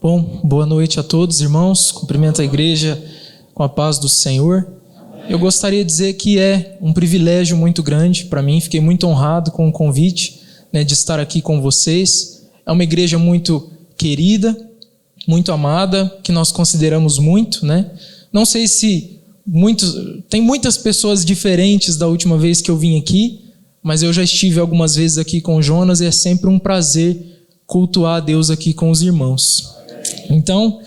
Bom, boa noite a todos, irmãos. Cumprimento a igreja com a paz do Senhor. Eu gostaria de dizer que é um privilégio muito grande para mim. Fiquei muito honrado com o convite, de estar aqui com vocês. É uma igreja muito querida, muito amada, que nós consideramos muito, Não sei se tem muitas pessoas diferentes da última vez que eu vim aqui, mas eu já estive algumas vezes aqui com o Jonas e é sempre um prazer cultuar a Deus aqui com os irmãos. Então,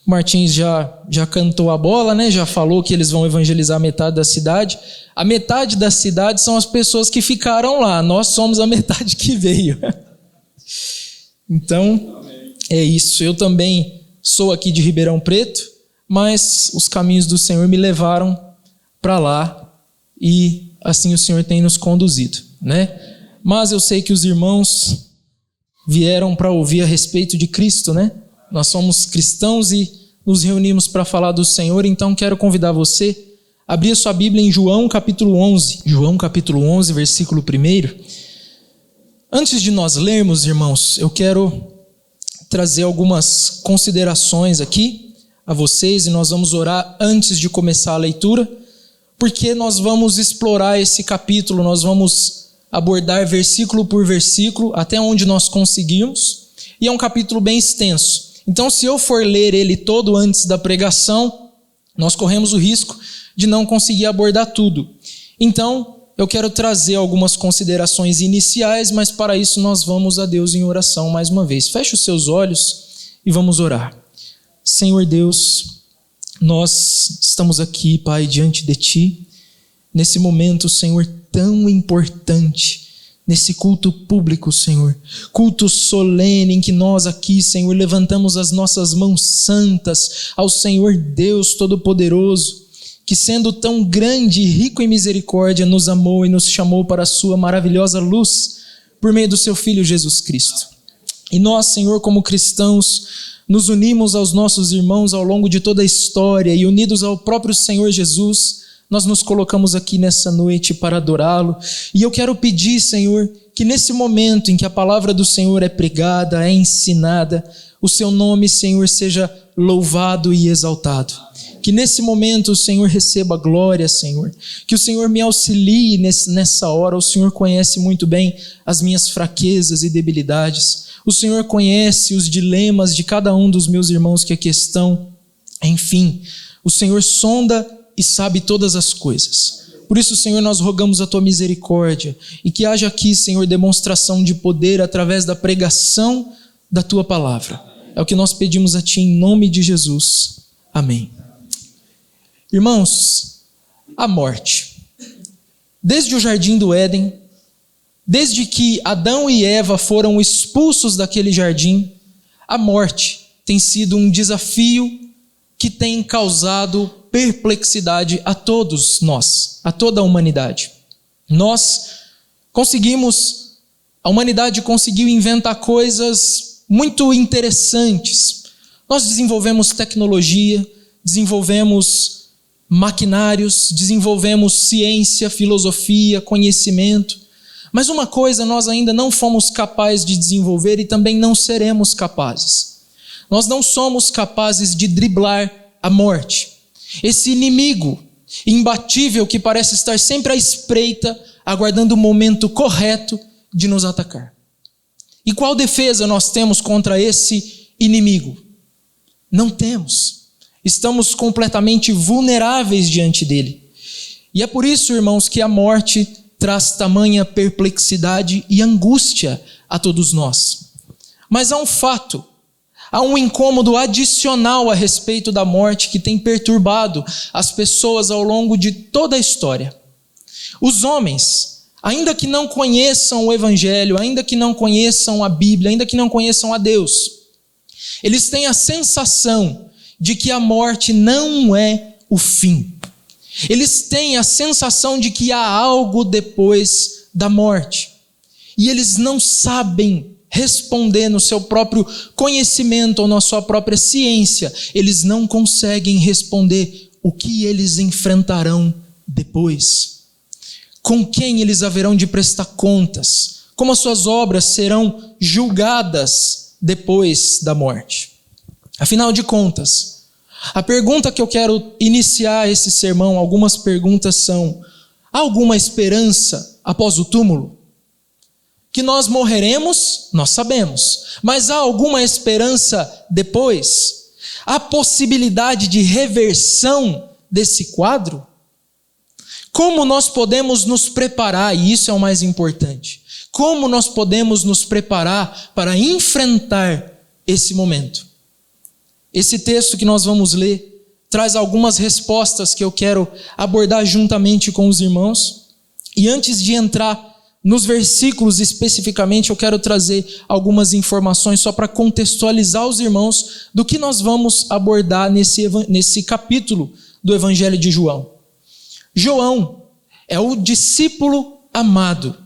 Martins já cantou a bola, Já falou que eles vão evangelizar metade da cidade. A metade da cidade são as pessoas que ficaram lá. Nós somos a metade que veio. Então, é isso. Eu também sou aqui de Ribeirão Preto, mas os caminhos do Senhor me levaram para lá e assim o Senhor tem nos conduzido, Mas eu sei que os irmãos vieram para ouvir a respeito de Cristo, Nós somos cristãos e nos reunimos para falar do Senhor, então quero convidar você a abrir a sua Bíblia em João capítulo 11. João capítulo 11, versículo 1. Antes de nós lermos, irmãos, eu quero trazer algumas considerações aqui a vocês e nós vamos orar antes de começar a leitura, porque nós vamos explorar esse capítulo, nós vamos abordar versículo por versículo até onde nós conseguirmos, e é um capítulo bem extenso. Então, se eu for ler ele todo antes da pregação, nós corremos o risco de não conseguir abordar tudo. Então, eu quero trazer algumas considerações iniciais, mas para isso nós vamos a Deus em oração mais uma vez. Feche os seus olhos e vamos orar. Senhor Deus, nós estamos aqui, Pai, diante de Ti, nesse momento, Senhor, tão importante, nesse culto público, Senhor, culto solene em que nós aqui, Senhor, levantamos as nossas mãos santas ao Senhor Deus Todo-Poderoso, que sendo tão grande e rico em misericórdia, nos amou e nos chamou para a sua maravilhosa luz, por meio do seu Filho Jesus Cristo. E nós, Senhor, como cristãos, nos unimos aos nossos irmãos ao longo de toda a história e unidos ao próprio Senhor Jesus, nós nos colocamos aqui nessa noite para adorá-lo. E eu quero pedir, Senhor, que nesse momento em que a palavra do Senhor é pregada, é ensinada, o seu nome, Senhor, seja louvado e exaltado. Que nesse momento o Senhor receba glória, Senhor. Que o Senhor me auxilie nessa hora. O Senhor conhece muito bem as minhas fraquezas e debilidades. O Senhor conhece os dilemas de cada um dos meus irmãos que aqui estão. Enfim, o Senhor sonda e sabe todas as coisas. Por isso, Senhor, nós rogamos a Tua misericórdia e que haja aqui, Senhor, demonstração de poder através da pregação da Tua palavra. É o que nós pedimos a Ti em nome de Jesus. Amém. Irmãos, a morte. Desde o jardim do Éden, desde que Adão e Eva foram expulsos daquele jardim, a morte tem sido um desafio que tem causado perplexidade a todos nós, a toda a humanidade. A humanidade conseguiu inventar coisas muito interessantes. Nós desenvolvemos tecnologia, desenvolvemos maquinários, desenvolvemos ciência, filosofia, conhecimento. Mas uma coisa nós ainda não fomos capazes de desenvolver e também não seremos capazes. Nós não somos capazes de driblar a morte. Esse inimigo imbatível que parece estar sempre à espreita, aguardando o momento correto de nos atacar. E qual defesa nós temos contra esse inimigo? Não temos. Estamos completamente vulneráveis diante dele. E é por isso, irmãos, que a morte traz tamanha perplexidade e angústia a todos nós. Mas há um fato, há um incômodo adicional a respeito da morte que tem perturbado as pessoas ao longo de toda a história. Os homens, ainda que não conheçam o Evangelho, ainda que não conheçam a Bíblia, ainda que não conheçam a Deus, eles têm a sensação de que a morte não é o fim. Eles têm a sensação de que há algo depois da morte. E eles não sabem responder no seu próprio conhecimento ou na sua própria ciência. Eles não conseguem responder o que eles enfrentarão depois. Com quem eles haverão de prestar contas? Como as suas obras serão julgadas depois da morte? Afinal de contas, a pergunta que eu quero iniciar esse sermão, algumas perguntas são: há alguma esperança após o túmulo? Que nós morreremos, nós sabemos, mas há alguma esperança depois? Há possibilidade de reversão desse quadro? Como nós podemos nos preparar, e isso é o mais importante, como nós podemos nos preparar para enfrentar esse momento? Esse texto que nós vamos ler traz algumas respostas que eu quero abordar juntamente com os irmãos. E antes de entrar nos versículos especificamente, eu quero trazer algumas informações só para contextualizar os irmãos do que nós vamos abordar nesse capítulo do Evangelho de João. João é o discípulo amado.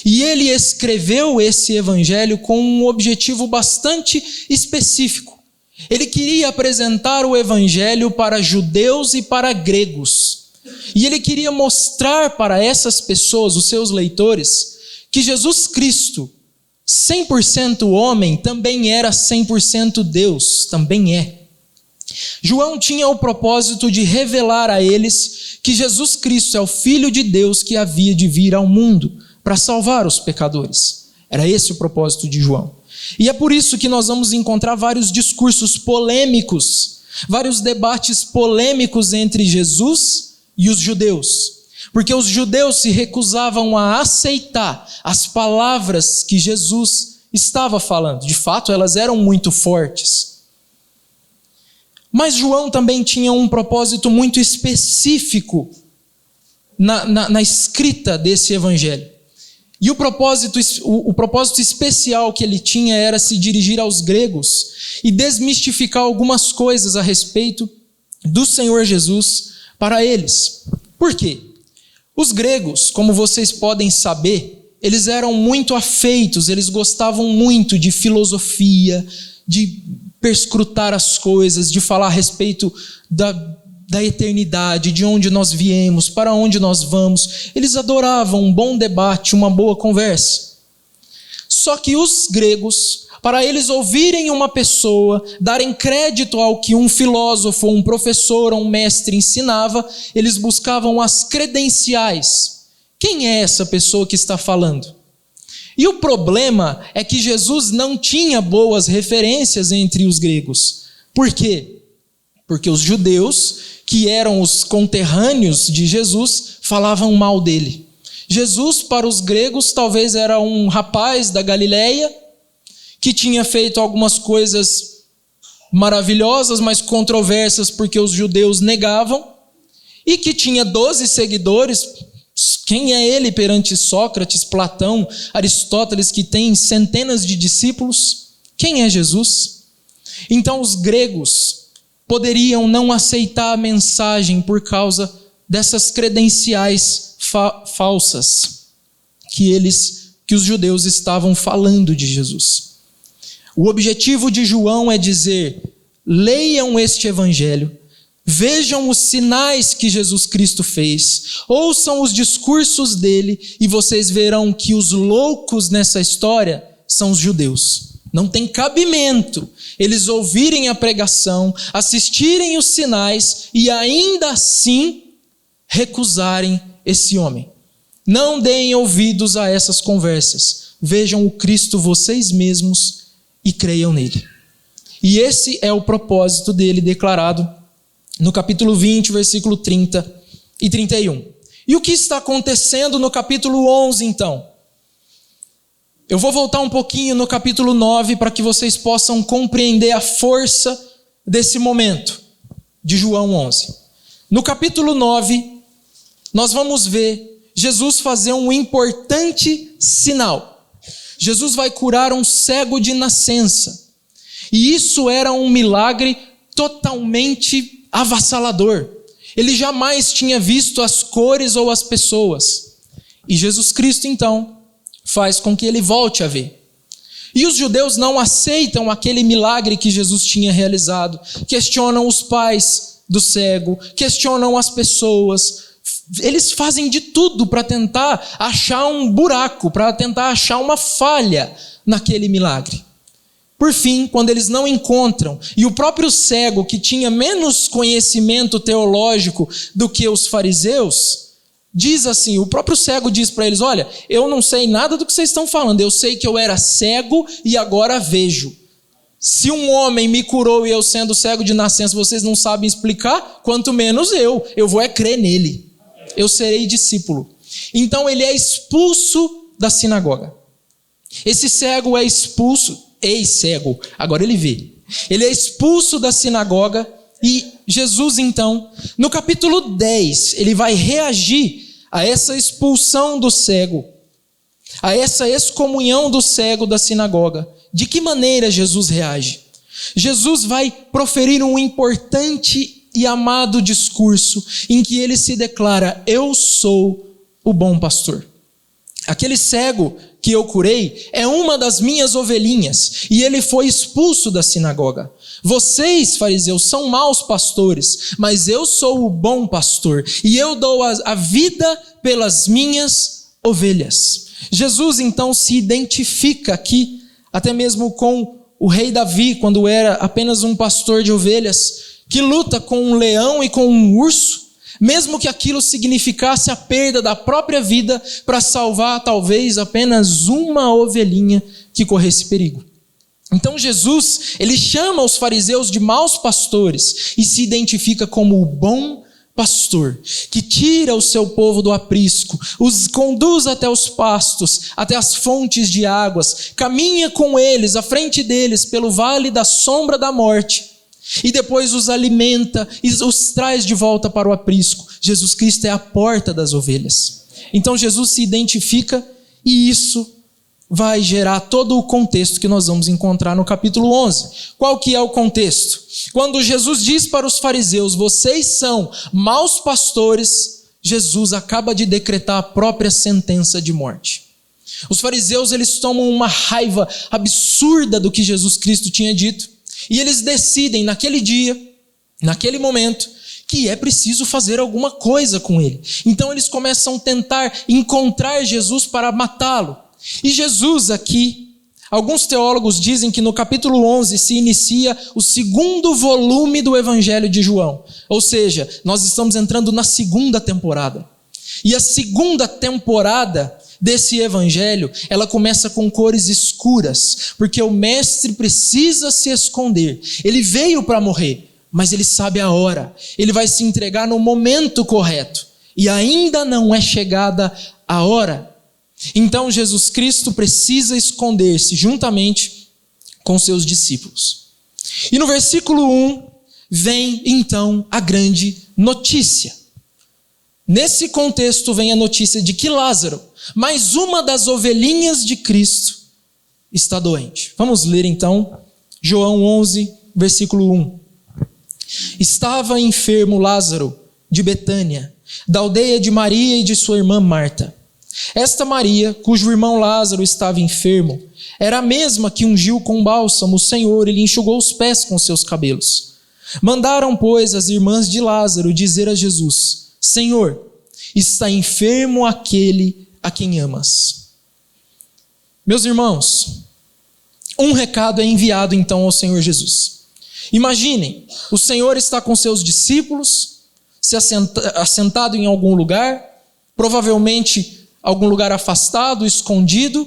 E ele escreveu esse evangelho com um objetivo bastante específico. Ele queria apresentar o evangelho para judeus e para gregos. E ele queria mostrar para essas pessoas, os seus leitores, que Jesus Cristo, 100% homem, também era 100% Deus, também é. João tinha o propósito de revelar a eles que Jesus Cristo é o Filho de Deus que havia de vir ao mundo para salvar os pecadores. Era esse o propósito de João. E é por isso que nós vamos encontrar vários discursos polêmicos, vários debates polêmicos entre Jesus e os judeus. Porque os judeus se recusavam a aceitar as palavras que Jesus estava falando. De fato, elas eram muito fortes. Mas João também tinha um propósito muito específico na escrita desse evangelho. E o propósito especial que ele tinha era se dirigir aos gregos e desmistificar algumas coisas a respeito do Senhor Jesus para eles. Por quê? Os gregos, como vocês podem saber, eles eram muito afeitos, eles gostavam muito de filosofia, de perscrutar as coisas, de falar a respeito da eternidade, de onde nós viemos, para onde nós vamos. Eles adoravam um bom debate, uma boa conversa. Só que os gregos, para eles ouvirem uma pessoa, darem crédito ao que um filósofo, um professor ou um mestre ensinava, eles buscavam as credenciais. Quem é essa pessoa que está falando? E o problema é que Jesus não tinha boas referências entre os gregos. Por quê? Porque os judeus, que eram os conterrâneos de Jesus, falavam mal dele. Jesus, para os gregos, talvez era um rapaz da Galileia, que tinha feito algumas coisas maravilhosas, mas controversas, porque os judeus negavam, e que tinha 12 seguidores. Quem é ele perante Sócrates, Platão, Aristóteles, que tem centenas de discípulos? Quem é Jesus? Então os gregos poderiam não aceitar a mensagem por causa dessas credenciais falsas que os judeus estavam falando de Jesus. O objetivo de João é dizer: leiam este evangelho, vejam os sinais que Jesus Cristo fez, ouçam os discursos dele e vocês verão que os loucos nessa história são os judeus. Não tem cabimento eles ouvirem a pregação, assistirem os sinais e ainda assim recusarem esse homem. Não deem ouvidos a essas conversas. Vejam o Cristo vocês mesmos e creiam nele. E esse é o propósito dele declarado no capítulo 20, versículo 30 e 31. E o que está acontecendo no capítulo 11 então? Eu vou voltar um pouquinho no capítulo 9 para que vocês possam compreender a força desse momento de João 11. No capítulo 9, nós vamos ver Jesus fazer um importante sinal. Jesus vai curar um cego de nascença. E isso era um milagre totalmente avassalador. Ele jamais tinha visto as cores ou as pessoas. E Jesus Cristo, então, faz com que ele volte a ver. E os judeus não aceitam aquele milagre que Jesus tinha realizado. Questionam os pais do cego, questionam as pessoas. Eles fazem de tudo para tentar achar um buraco, para tentar achar uma falha naquele milagre. Por fim, quando eles não encontram, e o próprio cego, que tinha menos conhecimento teológico do que os fariseus, diz assim, o próprio cego diz para eles, olha, eu não sei nada do que vocês estão falando, eu sei que eu era cego e agora vejo. Se um homem me curou e eu sendo cego de nascença, vocês não sabem explicar, quanto menos eu vou crer nele, eu serei discípulo. Então ele é expulso da sinagoga. Esse cego é expulso, ex-cego, agora ele vê. Ele é expulso da sinagoga e Jesus então, no capítulo 10, ele vai reagir a essa expulsão do cego, a essa excomunhão do cego da sinagoga. De que maneira Jesus reage? Jesus vai proferir um importante e amado discurso em que ele se declara, eu sou o bom pastor. Aquele cego que eu curei é uma das minhas ovelhinhas e ele foi expulso da sinagoga. Vocês, fariseus, são maus pastores, mas eu sou o bom pastor e eu dou a vida pelas minhas ovelhas. Jesus então se identifica aqui até mesmo com o rei Davi, quando era apenas um pastor de ovelhas, que luta com um leão e com um urso, mesmo que aquilo significasse a perda da própria vida para salvar talvez apenas uma ovelhinha que corresse perigo. Então Jesus, ele chama os fariseus de maus pastores e se identifica como o bom pastor, que tira o seu povo do aprisco, os conduz até os pastos, até as fontes de águas, caminha com eles, à frente deles, pelo vale da sombra da morte, e depois os alimenta e os traz de volta para o aprisco. Jesus Cristo é a porta das ovelhas. Então Jesus se identifica e isso vai gerar todo o contexto que nós vamos encontrar no capítulo 11. Qual que é o contexto? Quando Jesus diz para os fariseus, vocês são maus pastores, Jesus acaba de decretar a própria sentença de morte. Os fariseus, eles tomam uma raiva absurda do que Jesus Cristo tinha dito, e eles decidem naquele dia, naquele momento, que é preciso fazer alguma coisa com ele. Então eles começam a tentar encontrar Jesus para matá-lo. E Jesus aqui, alguns teólogos dizem que no capítulo 11 se inicia o segundo volume do Evangelho de João. Ou seja, nós estamos entrando na segunda temporada. E a segunda temporada desse Evangelho, ela começa com cores escuras, porque o mestre precisa se esconder. Ele veio para morrer, mas ele sabe a hora. Ele vai se entregar no momento correto. E ainda não é chegada a hora. Então Jesus Cristo precisa esconder-se juntamente com seus discípulos. E no versículo 1 vem então a grande notícia. Nesse contexto vem a notícia de que Lázaro, mais uma das ovelhinhas de Cristo, está doente. Vamos ler então João 11, versículo 1. Estava enfermo Lázaro de Betânia, da aldeia de Maria e de sua irmã Marta. Esta Maria, cujo irmão Lázaro estava enfermo, era a mesma que ungiu com bálsamo o Senhor e lhe enxugou os pés com seus cabelos. Mandaram, pois, as irmãs de Lázaro dizer a Jesus, Senhor, está enfermo aquele a quem amas. Meus irmãos, um recado é enviado então ao Senhor Jesus. Imaginem, o Senhor está com seus discípulos, assentado em algum lugar, provavelmente algum lugar afastado, escondido,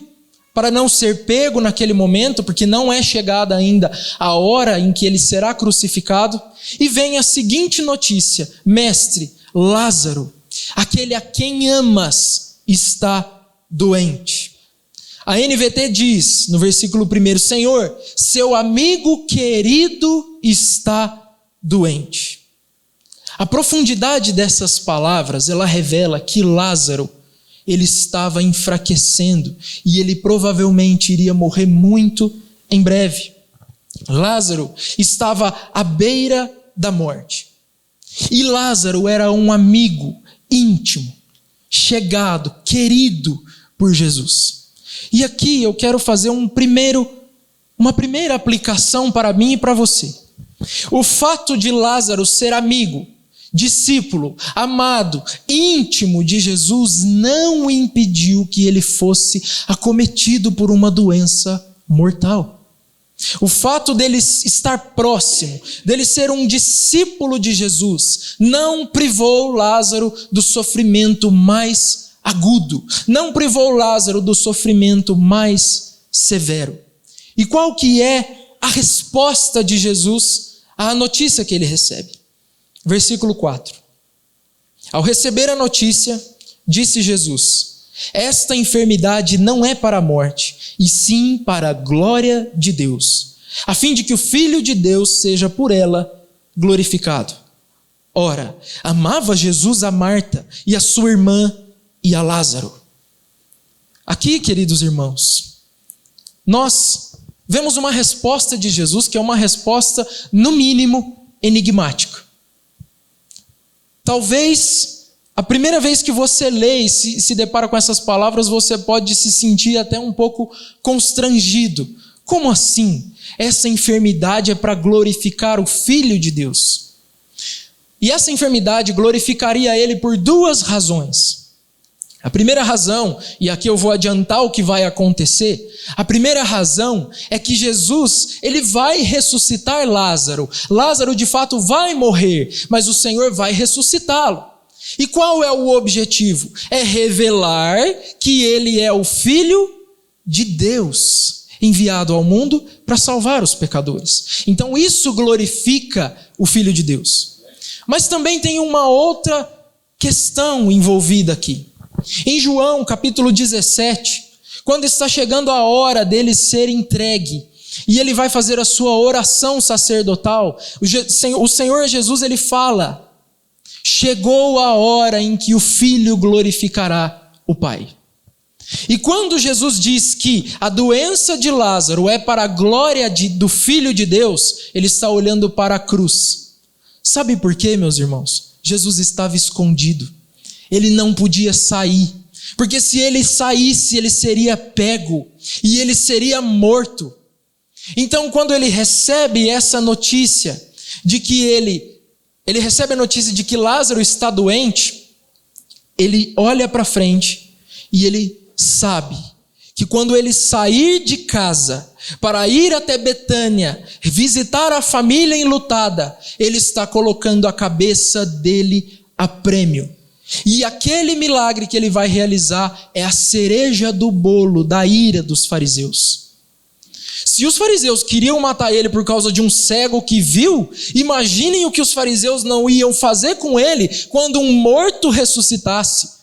para não ser pego naquele momento, porque não é chegada ainda a hora em que ele será crucificado, e vem a seguinte notícia, mestre, Lázaro, aquele a quem amas, está doente. A NVT diz, no versículo 1, Senhor, seu amigo querido está doente. A profundidade dessas palavras, ela revela que Lázaro, ele estava enfraquecendo e ele provavelmente iria morrer muito em breve. Lázaro estava à beira da morte. E Lázaro era um amigo íntimo, chegado, querido por Jesus. E aqui eu quero fazer uma primeira aplicação para mim e para você. O fato de Lázaro ser amigo, discípulo, amado, íntimo de Jesus, não impediu que ele fosse acometido por uma doença mortal. O fato dele estar próximo, dele ser um discípulo de Jesus, não privou Lázaro do sofrimento mais agudo, não privou Lázaro do sofrimento mais severo. E qual que é a resposta de Jesus à notícia que ele recebe? Versículo 4. Ao receber a notícia, disse Jesus: esta enfermidade não é para a morte, e sim para a glória de Deus, a fim de que o Filho de Deus seja por ela glorificado. Ora, amava Jesus a Marta e a sua irmã e a Lázaro. Aqui, queridos irmãos, nós vemos uma resposta de Jesus que é uma resposta, no mínimo, enigmática. Talvez a primeira vez que você lê e se depara com essas palavras, você pode se sentir até um pouco constrangido. Como assim? Essa enfermidade é para glorificar o Filho de Deus. E essa enfermidade glorificaria ele por duas razões. A primeira razão, e aqui eu vou adiantar o que vai acontecer, a primeira razão é que Jesus, ele vai ressuscitar Lázaro. Lázaro de fato vai morrer, mas o Senhor vai ressuscitá-lo. E qual é o objetivo? É revelar que ele é o Filho de Deus, enviado ao mundo para salvar os pecadores. Então isso glorifica o Filho de Deus. Mas também tem uma outra questão envolvida aqui. Em João capítulo 17, quando está chegando a hora dele ser entregue, e ele vai fazer a sua oração sacerdotal, o Senhor Jesus ele fala: chegou a hora em que o Filho glorificará o Pai. E quando Jesus diz que a doença de Lázaro é para a glória do Filho de Deus, ele está olhando para a cruz. Sabe por quê, meus irmãos? Jesus estava escondido. Ele não podia sair. Porque se ele saísse, ele seria pego e ele seria morto. Então, quando ele recebe essa notícia de que ele recebe a notícia de que Lázaro está doente, ele olha para frente e ele sabe que quando ele sair de casa para ir até Betânia, visitar a família enlutada, ele está colocando a cabeça dele a prêmio. E aquele milagre que ele vai realizar é a cereja do bolo da ira dos fariseus. Se os fariseus queriam matar ele por causa de um cego que viu, imaginem o que os fariseus não iam fazer com ele quando um morto ressuscitasse.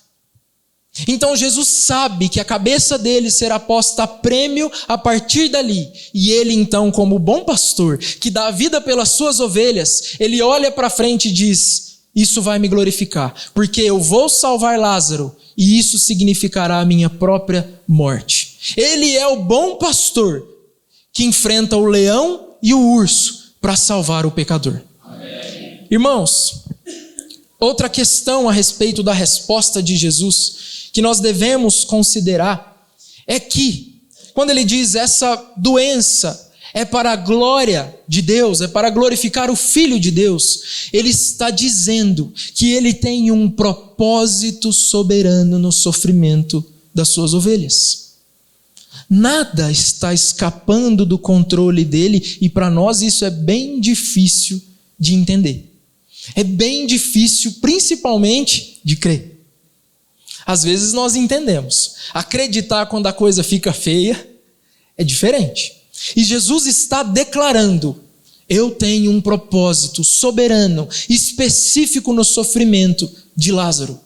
Então Jesus sabe que a cabeça dele será posta a prêmio a partir dali. E ele então, como bom pastor, que dá a vida pelas suas ovelhas, ele olha para frente e diz: isso vai me glorificar, porque eu vou salvar Lázaro, e isso significará a minha própria morte. Ele é o bom pastor que enfrenta o leão e o urso para salvar o pecador. Amém. Irmãos, outra questão a respeito da resposta de Jesus que nós devemos considerar é que, quando ele diz essa doença é para a glória de Deus, é para glorificar o Filho de Deus, ele está dizendo que ele tem um propósito soberano no sofrimento das suas ovelhas. Nada está escapando do controle dele, e para nós isso é bem difícil de entender. É bem difícil, principalmente, de crer. Às vezes nós entendemos. Acreditar quando a coisa fica feia é diferente. E Jesus está declarando: eu tenho um propósito soberano, específico no sofrimento de Lázaro.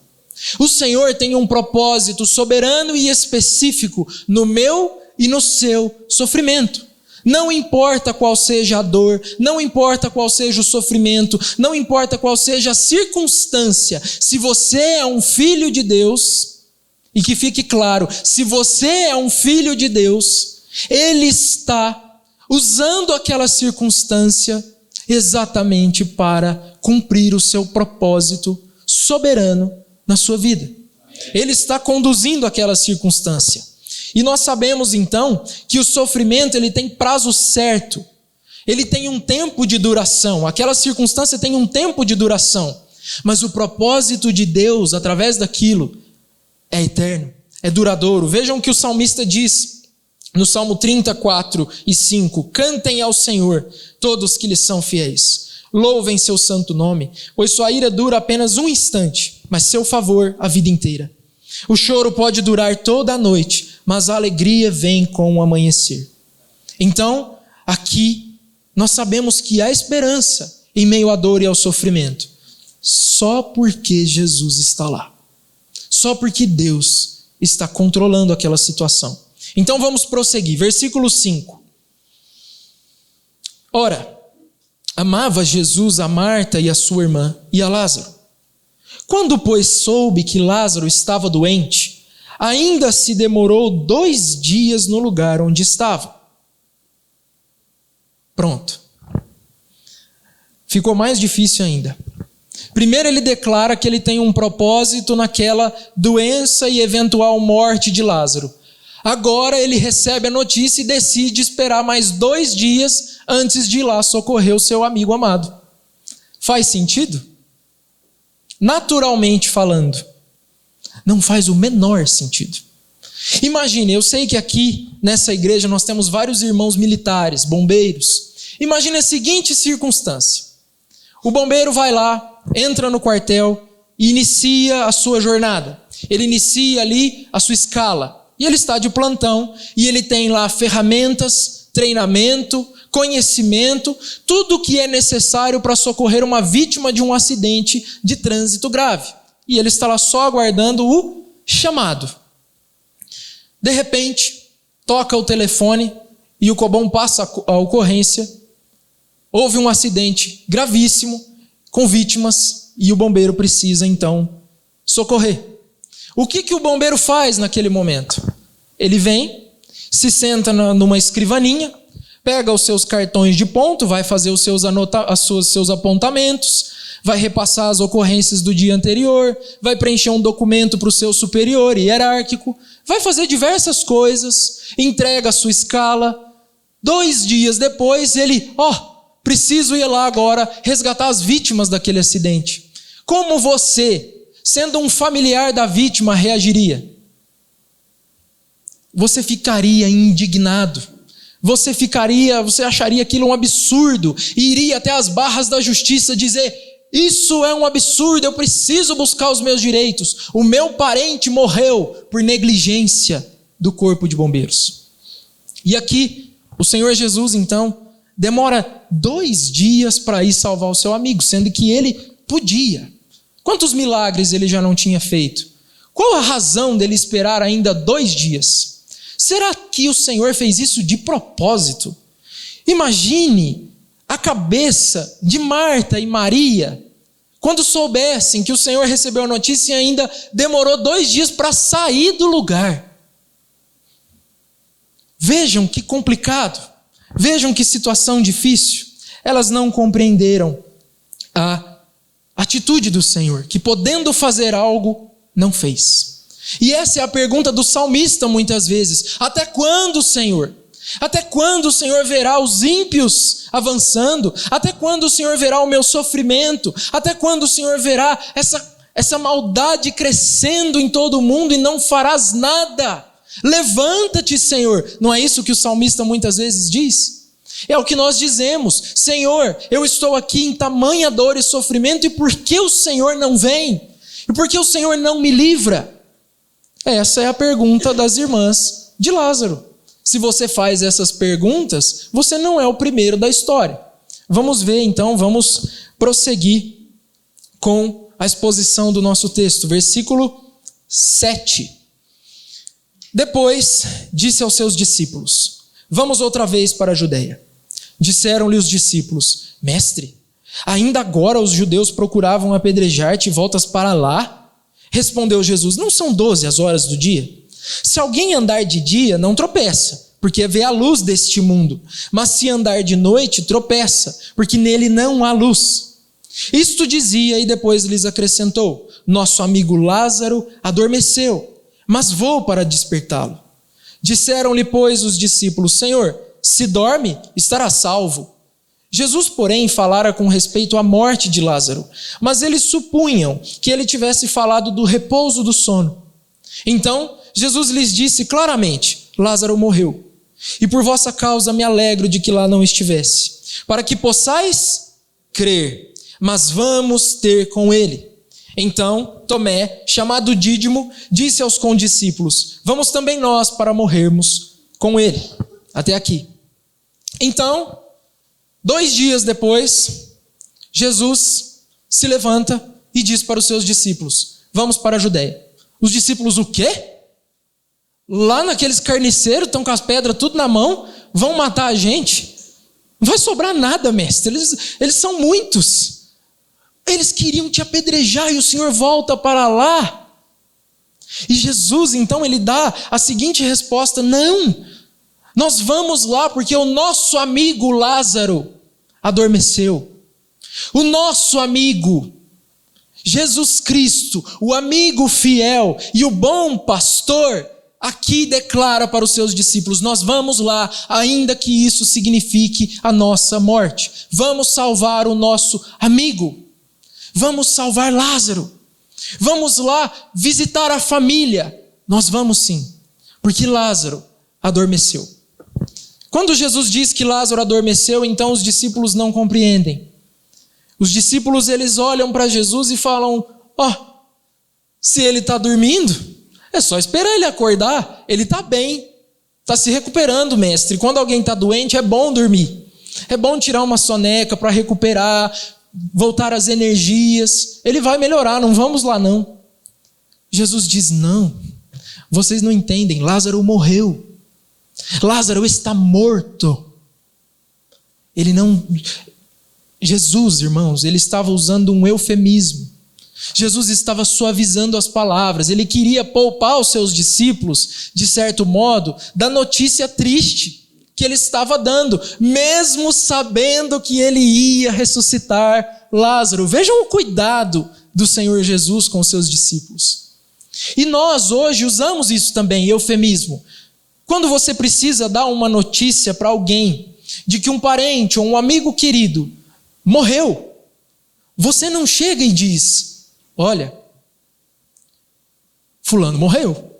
O Senhor tem um propósito soberano e específico no meu e no seu sofrimento. Não importa qual seja a dor, não importa qual seja o sofrimento, não importa qual seja a circunstância, se você é um filho de Deus, e que fique claro, se você é um filho de Deus, Ele está usando aquela circunstância exatamente para cumprir o seu propósito soberano na sua vida. Ele está conduzindo aquela circunstância. E nós sabemos então que o sofrimento ele tem prazo certo. Ele tem um tempo de duração. Aquela circunstância tem um tempo de duração. Mas o propósito de Deus através daquilo é eterno, é duradouro. Vejam o que o salmista diz No Salmo 34:5, cantem ao Senhor todos que lhe são fiéis. Louvem seu santo nome, pois sua ira dura apenas um instante, mas seu favor a vida inteira. O choro pode durar toda a noite, mas a alegria vem com o amanhecer. Então, aqui, nós sabemos que há esperança em meio à dor e ao sofrimento, só porque Jesus está lá. Só porque Deus está controlando aquela situação. Então vamos prosseguir. Versículo 5. Ora, amava Jesus a Marta e a sua irmã e a Lázaro. Quando, pois, soube que Lázaro estava doente, ainda se demorou 2 dias no lugar onde estava. Pronto. Ficou mais difícil ainda. Primeiro ele declara que ele tem um propósito naquela doença e eventual morte de Lázaro. Agora ele recebe a notícia e decide esperar mais 2 dias antes de ir lá socorrer o seu amigo amado. Faz sentido? Naturalmente falando, não faz o menor sentido. Imagine, eu sei que aqui nessa igreja nós temos vários irmãos militares, bombeiros. Imagine a seguinte circunstância. O bombeiro vai lá, entra no quartel e inicia a sua jornada. Ele inicia ali a sua escala. E ele está de plantão e ele tem lá ferramentas, treinamento, conhecimento, tudo o que é necessário para socorrer uma vítima de um acidente de trânsito grave. E ele está lá só aguardando o chamado. De repente, toca o telefone e o Cobom passa a ocorrência. Houve um acidente gravíssimo com vítimas e o bombeiro precisa então socorrer. O que o bombeiro faz naquele momento? Ele vem, se senta numa escrivaninha, pega os seus cartões de ponto, vai fazer os seus apontamentos, vai repassar as ocorrências do dia anterior, vai preencher um documento para o seu superior hierárquico, vai fazer diversas coisas, entrega a sua escala. 2 dias depois ele, preciso ir lá agora resgatar as vítimas daquele acidente. Como você, sendo um familiar da vítima, reagiria? Você ficaria indignado. Você acharia aquilo um absurdo e iria até as barras da justiça dizer: isso é um absurdo, eu preciso buscar os meus direitos. O meu parente morreu por negligência do corpo de bombeiros. E aqui, o Senhor Jesus, então, demora 2 dias para ir salvar o seu amigo, sendo que ele podia. Quantos milagres ele já não tinha feito? Qual a razão dele esperar ainda 2 dias? Será que o Senhor fez isso de propósito? Imagine a cabeça de Marta e Maria quando soubessem que o Senhor recebeu a notícia e ainda demorou 2 dias para sair do lugar. Vejam que complicado. Vejam que situação difícil. Elas não compreenderam a atitude do Senhor, que podendo fazer algo, não fez. E essa é a pergunta do salmista muitas vezes. Até quando, Senhor? Até quando o Senhor verá os ímpios avançando? Até quando o Senhor verá o meu sofrimento? Até quando o Senhor verá essa maldade crescendo em todo o mundo e não farás nada? Levanta-te, Senhor. Não é isso que o salmista muitas vezes diz? É o que nós dizemos: Senhor, eu estou aqui em tamanha dor e sofrimento, e por que o Senhor não vem? E por que o Senhor não me livra? Essa é a pergunta das irmãs de Lázaro. Se você faz essas perguntas, você não é o primeiro da história. Vamos ver então, vamos prosseguir com a exposição do nosso texto. Versículo 7. Depois disse aos seus discípulos: vamos outra vez para a Judeia. Disseram-lhe os discípulos: Mestre, ainda agora os judeus procuravam apedrejar-te e voltas para lá? Respondeu Jesus: não são 12 as horas do dia? Se alguém andar de dia, não tropeça, porque vê a luz deste mundo. Mas se andar de noite, tropeça, porque nele não há luz. Isto dizia e depois lhes acrescentou: nosso amigo Lázaro adormeceu, mas vou para despertá-lo. Disseram-lhe, pois, os discípulos: Senhor, se dorme, estará salvo. Jesus, porém, falara com respeito à morte de Lázaro, mas eles supunham que ele tivesse falado do repouso do sono. Então, Jesus lhes disse claramente: Lázaro morreu. e por vossa causa me alegro de que lá não estivesse, para que possais crer, mas vamos ter com ele. Então Tomé, chamado Dídimo, disse aos condiscípulos: vamos também nós para morrermos com ele. Até aqui. Então, 2 dias depois, Jesus se levanta e diz para os seus discípulos: vamos para a Judeia. Os discípulos: o quê? Lá naqueles carniceiros, estão com as pedras tudo na mão, vão matar a gente? Não vai sobrar nada, mestre, eles são muitos. Eles queriam te apedrejar e o Senhor volta para lá. E Jesus, então, ele dá a seguinte resposta: não, nós vamos lá porque o nosso amigo Lázaro adormeceu. O nosso amigo Jesus Cristo, o amigo fiel e o bom pastor, aqui declara para os seus discípulos: nós vamos lá, ainda que isso signifique a nossa morte. Vamos salvar o nosso amigo. Vamos salvar Lázaro. Vamos lá visitar a família. Nós vamos sim, porque Lázaro adormeceu. Quando Jesus diz que Lázaro adormeceu, então os discípulos não compreendem. Os discípulos, eles olham para Jesus e falam: se ele está dormindo, é só esperar ele acordar, ele está bem, está se recuperando, mestre. Quando alguém está doente, é bom dormir. É bom tirar uma soneca para recuperar, voltar às energias. Ele vai melhorar, não vamos lá não. Jesus diz: não, vocês não entendem, Lázaro morreu. Lázaro está morto. Jesus, irmãos, ele estava usando um eufemismo. Jesus estava suavizando as palavras. Ele queria poupar os seus discípulos, de certo modo, da notícia triste que ele estava dando, mesmo sabendo que ele ia ressuscitar Lázaro. Vejam o cuidado do Senhor Jesus com os seus discípulos. E nós hoje usamos isso também, eufemismo. Quando você precisa dar uma notícia para alguém de que um parente ou um amigo querido morreu, você não chega e diz: olha, fulano morreu.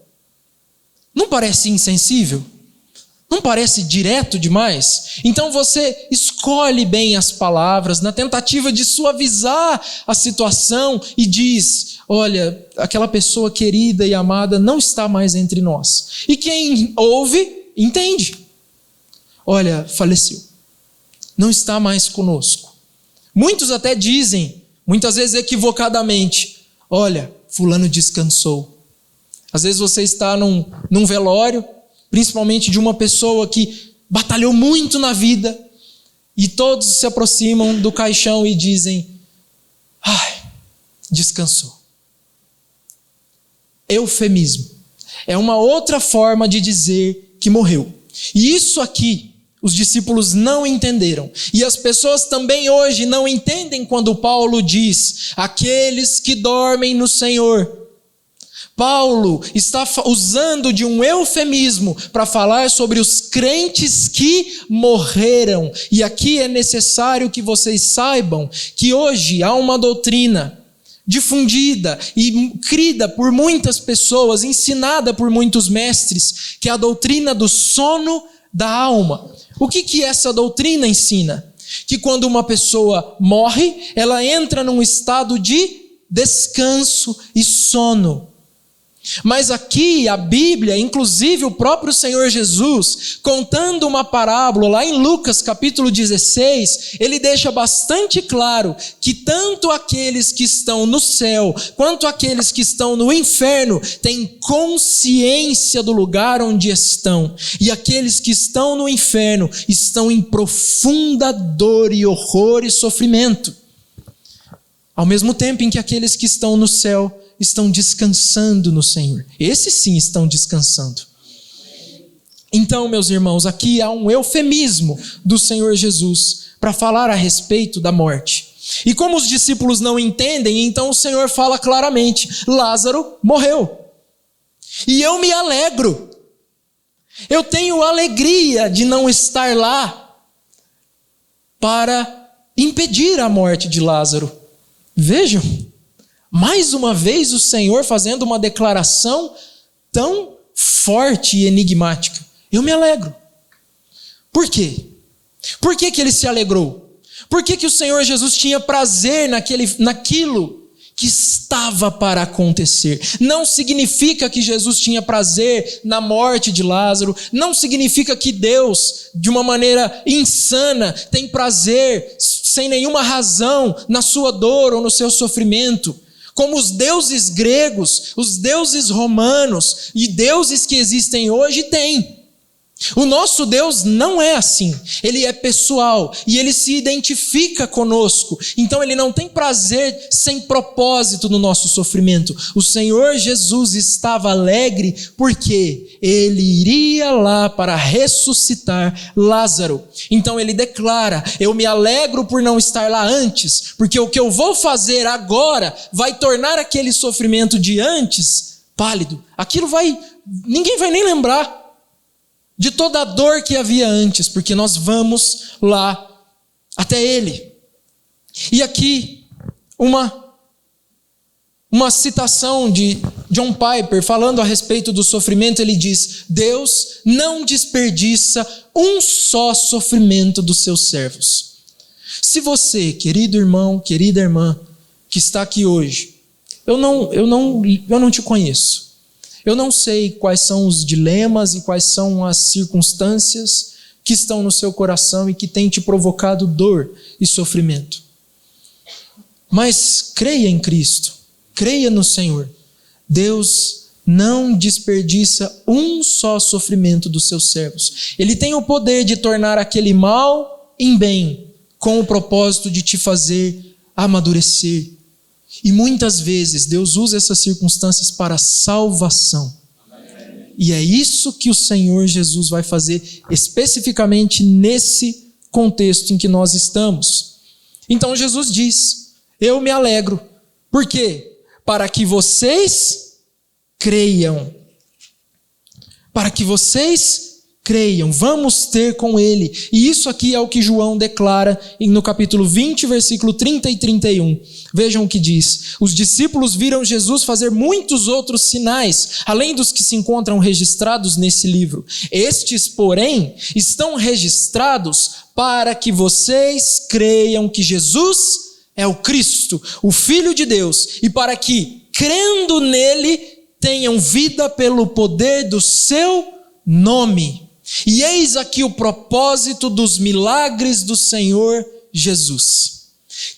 Não parece insensível? Não parece direto demais? Então você escolhe bem as palavras na tentativa de suavizar a situação e diz: olha, aquela pessoa querida e amada não está mais entre nós. E quem ouve, entende. Olha, faleceu. Não está mais conosco. Muitos até dizem, muitas vezes equivocadamente: olha, fulano descansou. Às vezes você está num velório, principalmente de uma pessoa que batalhou muito na vida, e todos se aproximam do caixão e dizem: descansou. Eufemismo. É uma outra forma de dizer que morreu. E isso aqui os discípulos não entenderam. E as pessoas também hoje não entendem quando Paulo diz: aqueles que dormem no Senhor. Paulo está usando de um eufemismo para falar sobre os crentes que morreram. E aqui é necessário que vocês saibam que hoje há uma doutrina difundida e crida por muitas pessoas, ensinada por muitos mestres, que é a doutrina do sono da alma. O que essa doutrina ensina? Que quando uma pessoa morre, ela entra num estado de descanso e sono. Mas aqui a Bíblia, inclusive o próprio Senhor Jesus, contando uma parábola lá em Lucas capítulo 16, ele deixa bastante claro que tanto aqueles que estão no céu, quanto aqueles que estão no inferno, têm consciência do lugar onde estão. E aqueles que estão no inferno estão em profunda dor e horror e sofrimento. Ao mesmo tempo em que aqueles que estão no céu estão descansando no Senhor. Esses sim estão descansando. Então, meus irmãos, aqui há um eufemismo do Senhor Jesus para falar a respeito da morte. E como os discípulos não entendem, então o Senhor fala claramente: Lázaro morreu. E eu me alegro. Eu tenho alegria de não estar lá para impedir a morte de Lázaro. Vejam. Mais uma vez o Senhor fazendo uma declaração tão forte e enigmática. Eu me alegro. Por quê? Por que ele se alegrou? Por que o Senhor Jesus tinha prazer naquilo que estava para acontecer? Não significa que Jesus tinha prazer na morte de Lázaro, não significa que Deus, de uma maneira insana, tem prazer sem nenhuma razão na sua dor ou no seu sofrimento. Como os deuses gregos, os deuses romanos e deuses que existem hoje têm. O nosso Deus não é assim, Ele é pessoal e Ele se identifica conosco, então Ele não tem prazer sem propósito no nosso sofrimento. O Senhor Jesus estava alegre porque Ele iria lá para ressuscitar Lázaro. Então Ele declara: eu me alegro por não estar lá antes, porque o que eu vou fazer agora vai tornar aquele sofrimento de antes pálido. Ninguém vai nem lembrar de toda a dor que havia antes, porque nós vamos lá até Ele. E aqui, uma citação de John Piper, falando a respeito do sofrimento, ele diz: Deus não desperdiça um só sofrimento dos seus servos. Se você, querido irmão, querida irmã, que está aqui hoje, eu não te conheço. Eu não sei quais são os dilemas e quais são as circunstâncias que estão no seu coração e que têm te provocado dor e sofrimento. Mas creia em Cristo, creia no Senhor. Deus não desperdiça um só sofrimento dos seus servos. Ele tem o poder de tornar aquele mal em bem, com o propósito de te fazer amadurecer. E muitas vezes Deus usa essas circunstâncias para salvação. Amém. E é isso que o Senhor Jesus vai fazer especificamente nesse contexto em que nós estamos. Então Jesus diz: eu me alegro. Por quê? Para que vocês creiam. Para que vocês creiam, vamos ter com Ele. E isso aqui é o que João declara no capítulo 20, versículo 30 e 31. Vejam o que diz: os discípulos viram Jesus fazer muitos outros sinais, além dos que se encontram registrados nesse livro. Estes, porém, estão registrados para que vocês creiam que Jesus é o Cristo, o Filho de Deus, e para que, crendo nele, tenham vida pelo poder do seu nome. E eis aqui o propósito dos milagres do Senhor Jesus.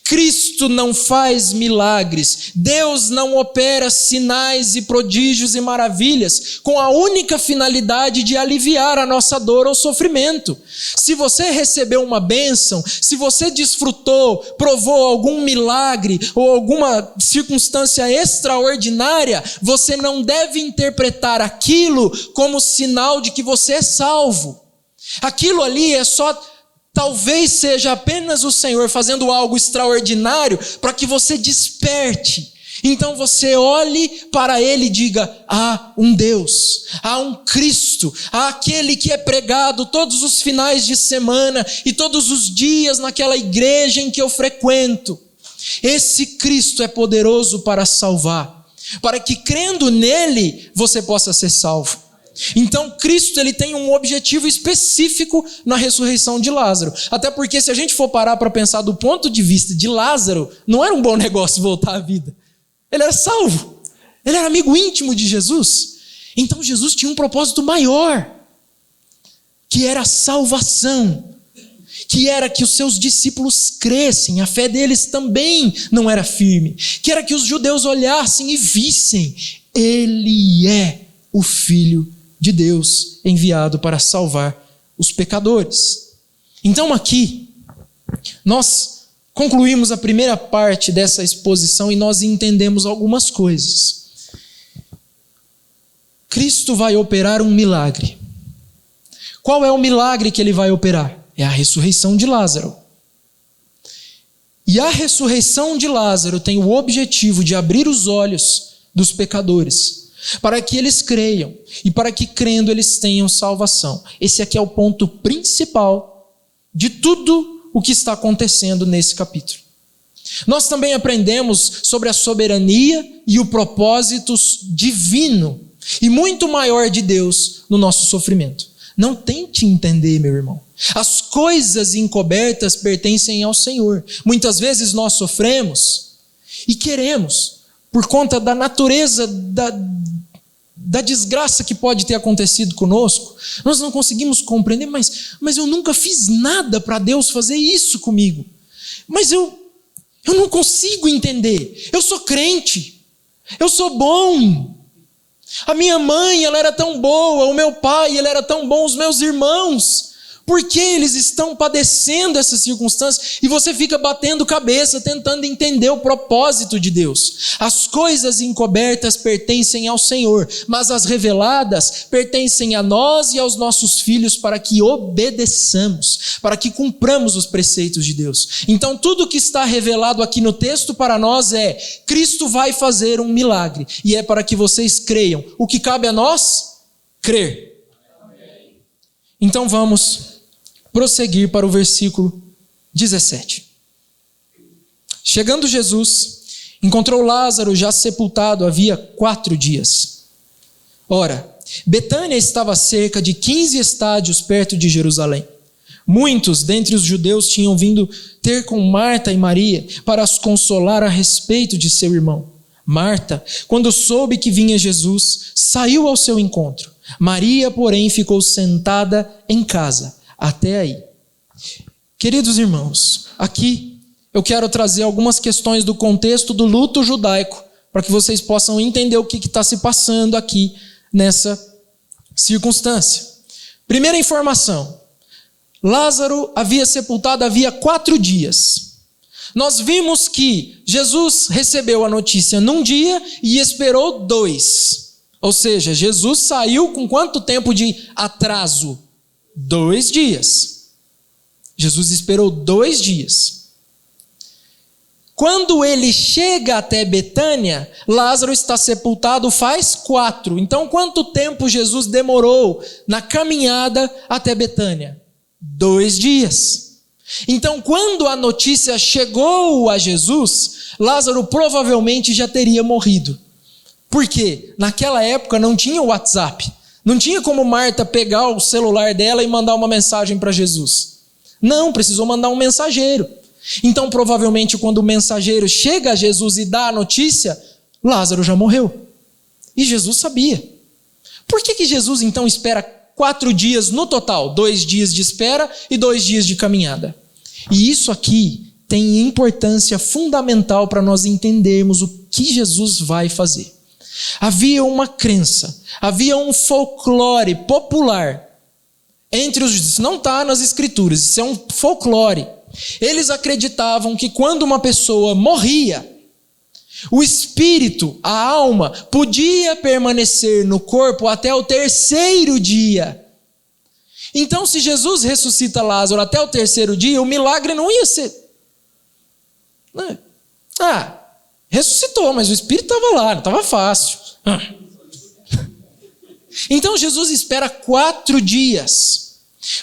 Cristo não faz milagres, Deus não opera sinais e prodígios e maravilhas com a única finalidade de aliviar a nossa dor ou sofrimento. Se você recebeu uma bênção, se você desfrutou, provou algum milagre ou alguma circunstância extraordinária, você não deve interpretar aquilo como sinal de que você é salvo. Aquilo ali é só... Talvez seja apenas o Senhor fazendo algo extraordinário para que você desperte. Então você olhe para Ele e diga: há um Deus, há um Cristo, há aquele que é pregado todos os finais de semana e todos os dias naquela igreja em que eu frequento. Esse Cristo é poderoso para salvar, para que crendo nele você possa ser salvo. Então Cristo, ele tem um objetivo específico na ressurreição de Lázaro. Até porque se a gente for parar para pensar do ponto de vista de Lázaro, não era um bom negócio voltar à vida. Ele era salvo, ele era amigo íntimo de Jesus. Então Jesus tinha um propósito maior, que era a salvação, que era que os seus discípulos crescem, a fé deles também não era firme, que era que os judeus olhassem e vissem: Ele é o Filho de Deus enviado para salvar os pecadores. Então aqui, nós concluímos a primeira parte dessa exposição e nós entendemos algumas coisas. Cristo vai operar um milagre. Qual é o milagre que ele vai operar? É a ressurreição de Lázaro. E a ressurreição de Lázaro tem o objetivo de abrir os olhos dos pecadores, para que eles creiam e para que crendo eles tenham salvação. Esse aqui é o ponto principal de tudo o que está acontecendo nesse capítulo. Nós também aprendemos sobre a soberania e o propósito divino e muito maior de Deus no nosso sofrimento. Não tente entender, meu irmão. As coisas encobertas pertencem ao Senhor. Muitas vezes nós sofremos e queremos, por conta da natureza da desgraça que pode ter acontecido conosco, nós não conseguimos compreender, mas eu nunca fiz nada para Deus fazer isso comigo. Mas eu não consigo entender. Eu sou crente, eu sou bom. A minha mãe, ela era tão boa, o meu pai, ele era tão bom, os meus irmãos. Por que eles estão padecendo essas circunstâncias? E você fica batendo cabeça, tentando entender o propósito de Deus. As coisas encobertas pertencem ao Senhor, mas as reveladas pertencem a nós e aos nossos filhos para que obedeçamos, para que cumpramos os preceitos de Deus. Então tudo que está revelado aqui no texto para nós é: Cristo vai fazer um milagre, e é para que vocês creiam. O que cabe a nós? Crer. Então vamos prosseguir para o versículo 17. Chegando Jesus, encontrou Lázaro já sepultado havia 4 dias. Ora, Betânia estava a cerca de 15 estádios perto de Jerusalém. Muitos dentre os judeus tinham vindo ter com Marta e Maria para as consolar a respeito de seu irmão. Marta, quando soube que vinha Jesus, saiu ao seu encontro. Maria, porém, ficou sentada em casa. Até aí. Queridos irmãos, aqui eu quero trazer algumas questões do contexto do luto judaico, para que vocês possam entender o que está se passando aqui nessa circunstância. Primeira informação: Lázaro havia sepultado havia 4 dias. Nós vimos que Jesus recebeu a notícia num dia e esperou 2. Ou seja, Jesus saiu com quanto tempo de atraso? 2 dias. Jesus esperou 2 dias. Quando ele chega até Betânia, Lázaro está sepultado faz 4. Então, quanto tempo Jesus demorou na caminhada até Betânia? 2 dias. Então, quando a notícia chegou a Jesus, Lázaro provavelmente já teria morrido. Por quê? Naquela época não tinha WhatsApp. Não tinha como Marta pegar o celular dela e mandar uma mensagem para Jesus. Não, precisou mandar um mensageiro. Então, provavelmente, quando o mensageiro chega a Jesus e dá a notícia, Lázaro já morreu. E Jesus sabia. Por que Jesus, então, espera 4 dias no total? 2 dias de espera e 2 dias de caminhada. E isso aqui tem importância fundamental para nós entendermos o que Jesus vai fazer. Havia uma crença, havia um folclore popular entre os judeus. Isso não está nas escrituras, isso é um folclore. Eles acreditavam que quando uma pessoa morria, o espírito, a alma, podia permanecer no corpo até o 3º dia. Então, se Jesus ressuscita Lázaro até o 3º dia, o milagre não ia ser... ressuscitou, mas o espírito estava lá, não estava fácil. Então Jesus espera 4 dias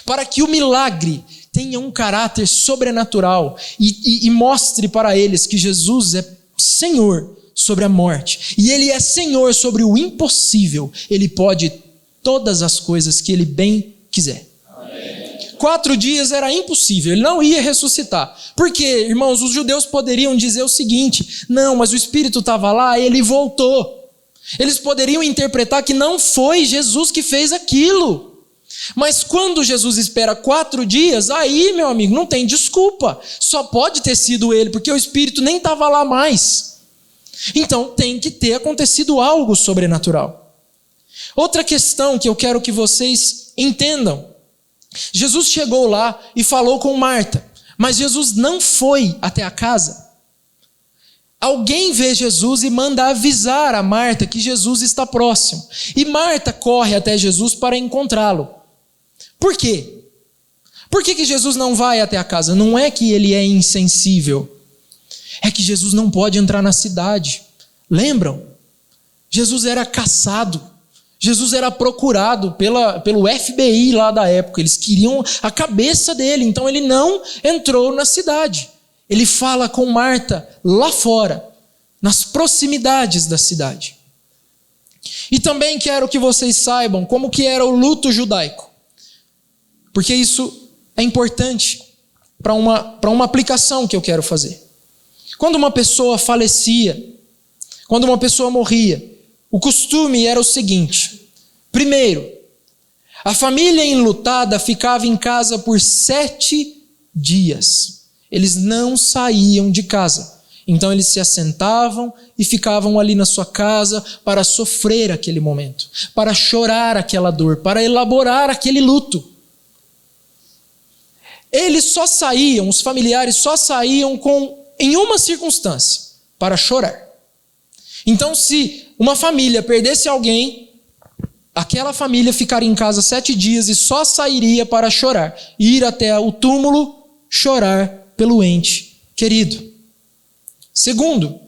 para que o milagre tenha um caráter sobrenatural e mostre para eles que Jesus é Senhor sobre a morte. E Ele é Senhor sobre o impossível. Ele pode todas as coisas que Ele bem quiser. 4 dias era impossível, ele não ia ressuscitar. Porque, irmãos, os judeus poderiam dizer o seguinte: não, mas o Espírito estava lá, ele voltou. Eles poderiam interpretar que não foi Jesus que fez aquilo. Mas quando Jesus espera 4 dias, aí, meu amigo, não tem desculpa. Só pode ter sido ele, porque o Espírito nem estava lá mais. Então tem que ter acontecido algo sobrenatural. Outra questão que eu quero que vocês entendam: Jesus chegou lá e falou com Marta, mas Jesus não foi até a casa. Alguém vê Jesus e manda avisar a Marta que Jesus está próximo. E Marta corre até Jesus para encontrá-lo. Por quê? Por que Jesus não vai até a casa? Não é que ele é insensível. É que Jesus não pode entrar na cidade. Lembram? Jesus era caçado. Jesus era procurado pelo FBI lá da época. Eles queriam a cabeça dele. Então ele não entrou na cidade. Ele fala com Marta lá fora, nas proximidades da cidade. E também quero que vocês saibam como que era o luto judaico. Porque isso é importante para uma aplicação que eu quero fazer. Quando uma pessoa falecia, quando uma pessoa morria, o costume era o seguinte: primeiro, a família enlutada ficava em casa por 7 dias. Eles não saíam de casa. Então eles se assentavam e ficavam ali na sua casa para sofrer aquele momento, para chorar aquela dor, para elaborar aquele luto. Eles só saíam, os familiares só saíam em uma circunstância: para chorar. Então, se uma família perdesse alguém, aquela família ficaria em casa 7 dias e só sairia para chorar, ir até o túmulo chorar pelo ente querido. Segundo,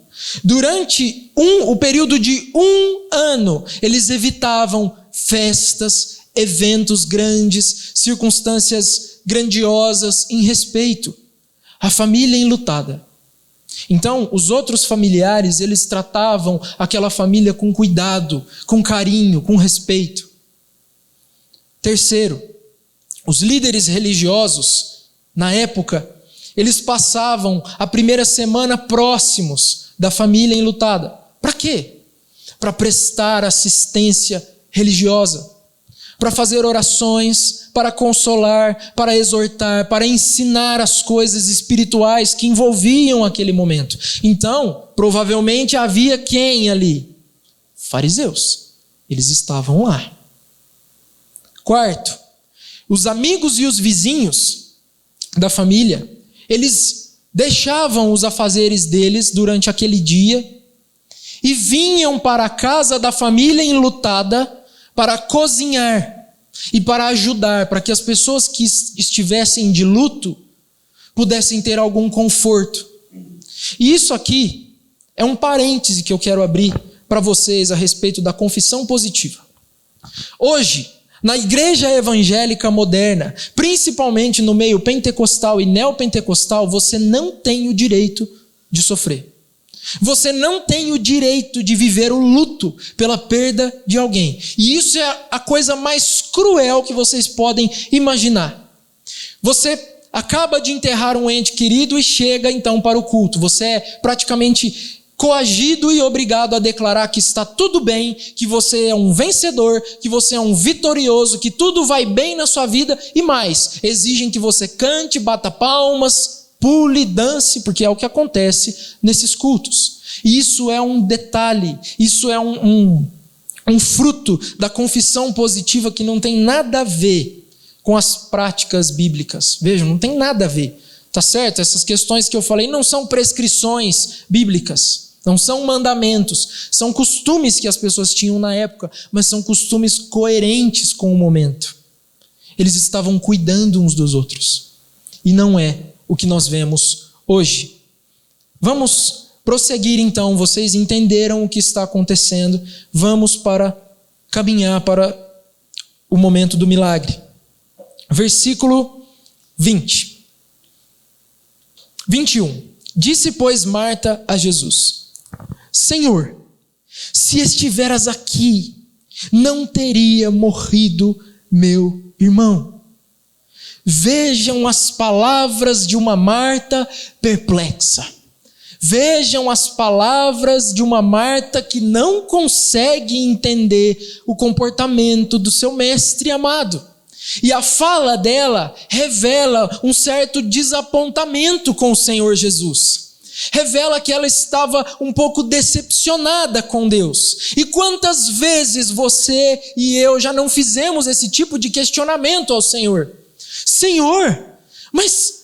durante o período de 1 ano, eles evitavam festas, eventos grandes, circunstâncias grandiosas em respeito à família enlutada. Então, os outros familiares, eles tratavam aquela família com cuidado, com carinho, com respeito. Terceiro, os líderes religiosos, na época, eles passavam a primeira semana próximos da família enlutada. Para quê? Para prestar assistência religiosa, para fazer orações, para consolar, para exortar, para ensinar as coisas espirituais que envolviam aquele momento. Então, provavelmente havia quem ali? Fariseus. Eles estavam lá. Quarto, os amigos e os vizinhos da família, eles deixavam os afazeres deles durante aquele dia e vinham para a casa da família enlutada para cozinhar e para ajudar, para que as pessoas que estivessem de luto pudessem ter algum conforto. E isso aqui é um parêntese que eu quero abrir para vocês a respeito da confissão positiva. Hoje, na igreja evangélica moderna, principalmente no meio pentecostal e neopentecostal, você não tem o direito de sofrer. Você não tem o direito de viver o luto pela perda de alguém. E isso é a coisa mais cruel que vocês podem imaginar. Você acaba de enterrar um ente querido e chega então para o culto. Você é praticamente coagido e obrigado a declarar que está tudo bem, que você é um vencedor, que você é um vitorioso, que tudo vai bem na sua vida e mais. Exigem que você cante, bata palmas, pule, dance, porque é o que acontece nesses cultos. E isso é um detalhe, isso é um fruto da confissão positiva que não tem nada a ver com as práticas bíblicas. Vejam, não tem nada a ver, tá certo? Essas questões que eu falei não são prescrições bíblicas, não são mandamentos, são costumes que as pessoas tinham na época, mas são costumes coerentes com o momento. Eles estavam cuidando uns dos outros, e não é o que nós vemos hoje. Vamos prosseguir então, vocês entenderam o que está acontecendo, vamos caminhar para o momento do milagre. Versículo 21. Disse, pois, Marta a Jesus: Senhor, se estiveras aqui, não teria morrido meu irmão. Vejam as palavras de uma Marta perplexa. Vejam as palavras de uma Marta que não consegue entender o comportamento do seu mestre amado. E a fala dela revela um certo desapontamento com o Senhor Jesus. Revela que ela estava um pouco decepcionada com Deus. E quantas vezes você e eu já não fizemos esse tipo de questionamento ao Senhor? Senhor, mas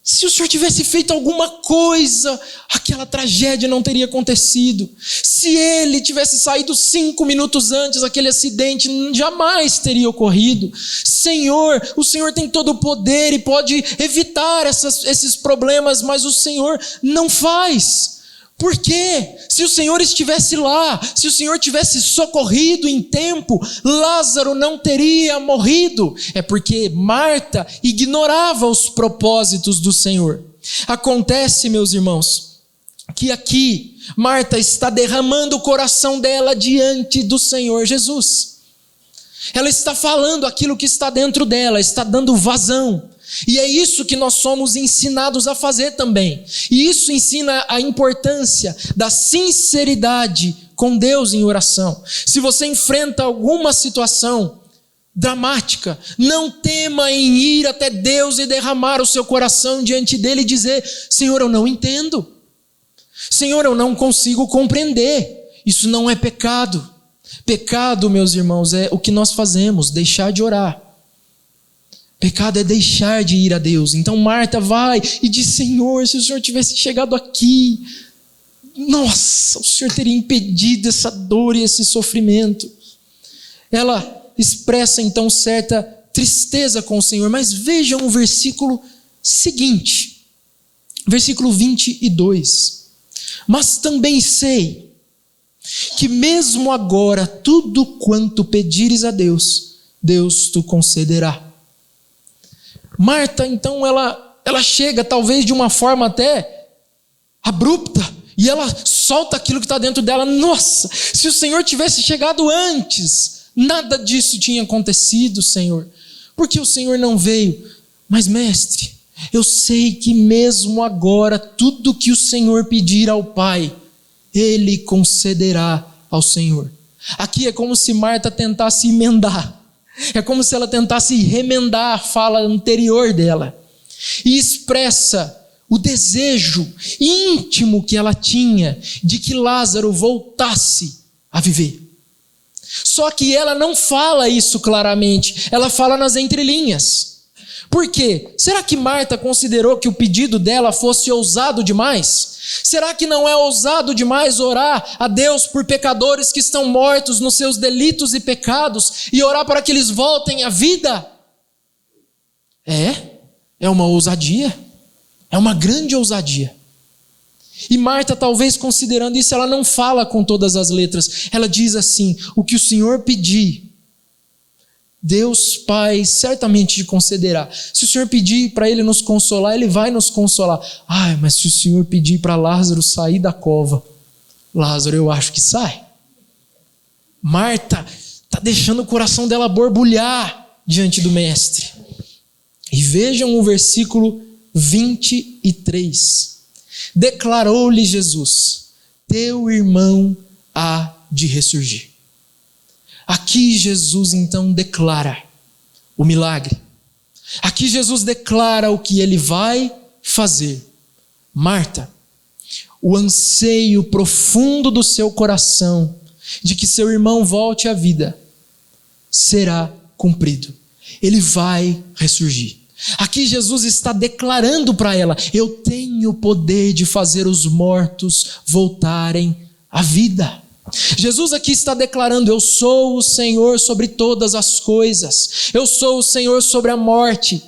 se o Senhor tivesse feito alguma coisa, aquela tragédia não teria acontecido. Se ele tivesse saído 5 minutos antes, aquele acidente jamais teria ocorrido. Senhor, o Senhor tem todo o poder e pode evitar esses problemas, mas o Senhor não faz. Por quê? Se o Senhor estivesse lá, se o Senhor tivesse socorrido em tempo, Lázaro não teria morrido. É porque Marta ignorava os propósitos do Senhor. Acontece, meus irmãos, que aqui Marta está derramando o coração dela diante do Senhor Jesus. Ela está falando aquilo que está dentro dela, está dando vazão. E é isso que nós somos ensinados a fazer também. E isso ensina a importância da sinceridade com Deus em oração. Se você enfrenta alguma situação dramática, não tema em ir até Deus e derramar o seu coração diante dele e dizer: Senhor, eu não entendo. Senhor, eu não consigo compreender. Isso não é pecado. Pecado, meus irmãos, é o que nós fazemos, deixar de orar. Pecado é deixar de ir a Deus. Então Marta vai e diz: Senhor, se o Senhor tivesse chegado aqui, nossa, o Senhor teria impedido essa dor e esse sofrimento. Ela expressa então certa tristeza com o Senhor, mas vejam o versículo seguinte, versículo 22. Mas também sei que mesmo agora tudo quanto pedires a Deus, Deus te concederá. Marta, então, ela chega talvez de uma forma até abrupta, e ela solta aquilo que está dentro dela. Nossa, se o Senhor tivesse chegado antes, nada disso tinha acontecido, Senhor. Por que o Senhor não veio? Mas, mestre, eu sei que mesmo agora, tudo que o Senhor pedir ao Pai, Ele concederá ao Senhor. Aqui é como se Marta tentasse emendar. É como se ela tentasse remendar a fala anterior dela. E expressa o desejo íntimo que ela tinha de que Lázaro voltasse a viver. Só que ela não fala isso claramente, ela fala nas entrelinhas. Por quê? Será que Marta considerou que o pedido dela fosse ousado demais? Será que não é ousado demais orar a Deus por pecadores que estão mortos nos seus delitos e pecados e orar para que eles voltem à vida? É uma ousadia, é uma grande ousadia. E Marta, talvez considerando isso, ela não fala com todas as letras, ela diz assim: o que o Senhor pedir, Deus Pai certamente te concederá. Se o Senhor pedir para Ele nos consolar, Ele vai nos consolar. Mas se o Senhor pedir para Lázaro sair da cova, Lázaro, eu acho que sai. Marta está deixando o coração dela borbulhar diante do Mestre. E vejam o versículo 23. Declarou-lhe Jesus: teu irmão há de ressurgir. Aqui Jesus então declara o milagre. Aqui Jesus declara o que Ele vai fazer. Marta, o anseio profundo do seu coração de que seu irmão volte à vida será cumprido. Ele vai ressurgir. Aqui Jesus está declarando para ela: eu tenho o poder de fazer os mortos voltarem à vida. Jesus aqui está declarando: eu sou o Senhor sobre todas as coisas, eu sou o Senhor sobre a morte,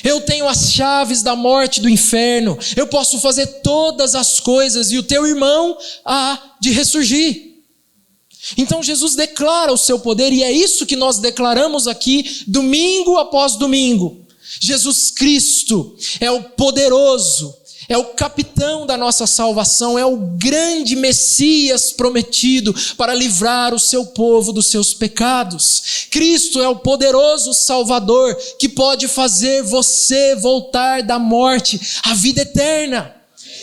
eu tenho as chaves da morte e do inferno, eu posso fazer todas as coisas e o teu irmão há de ressurgir. Então Jesus declara o seu poder, e é isso que nós declaramos aqui domingo após domingo. Jesus Cristo é o poderoso, é o capitão da nossa salvação, é o grande Messias prometido para livrar o seu povo dos seus pecados. Cristo é o poderoso Salvador que pode fazer você voltar da morte à vida eterna.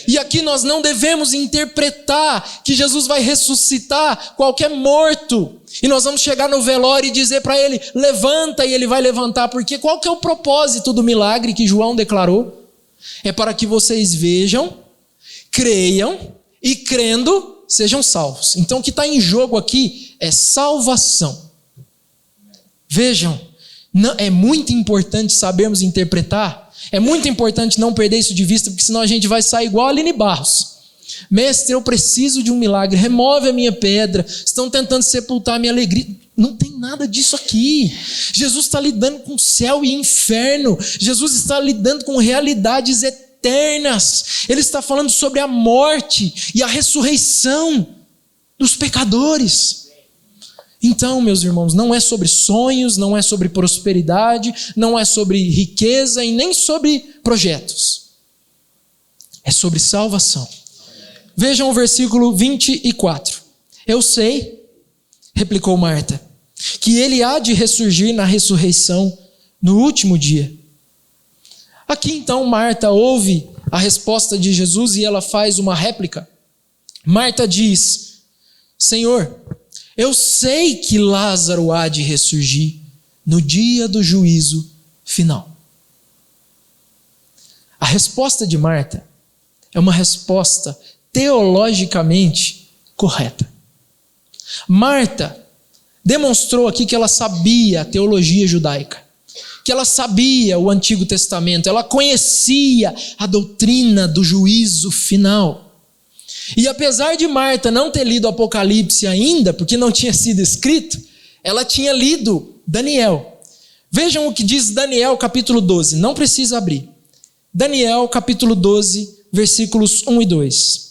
E aqui nós não devemos interpretar que Jesus vai ressuscitar qualquer morto e nós vamos chegar no velório e dizer para ele: levanta, e ele vai levantar, porque qual que é o propósito do milagre que João declarou? É para que vocês vejam, creiam e, crendo, sejam salvos. Então o que está em jogo aqui é salvação. Vejam, é muito importante sabermos interpretar, é muito importante não perder isso de vista, porque senão a gente vai sair igual a Aline Barros. Mestre, eu preciso de um milagre, remove a minha pedra, estão tentando sepultar a minha alegria. Não tem nada disso aqui. Jesus está lidando com céu e inferno. Jesus está lidando com realidades eternas. Ele está falando sobre a morte e a ressurreição dos pecadores. Então, meus irmãos, não é sobre sonhos, não é sobre prosperidade, não é sobre riqueza e nem sobre projetos. É sobre salvação. Vejam o versículo 24. Eu sei, replicou Marta, que ele há de ressurgir na ressurreição no último dia. Aqui então Marta ouve a resposta de Jesus e ela faz uma réplica. Marta diz: Senhor, eu sei que Lázaro há de ressurgir no dia do juízo final. A resposta de Marta é uma resposta teologicamente correta. Marta demonstrou aqui que ela sabia a teologia judaica, que ela sabia o Antigo Testamento, ela conhecia a doutrina do juízo final. E apesar de Marta não ter lido Apocalipse ainda, porque não tinha sido escrito, ela tinha lido Daniel. Vejam o que diz Daniel capítulo 12, não precisa abrir. Daniel capítulo 12, versículos 1 e 2.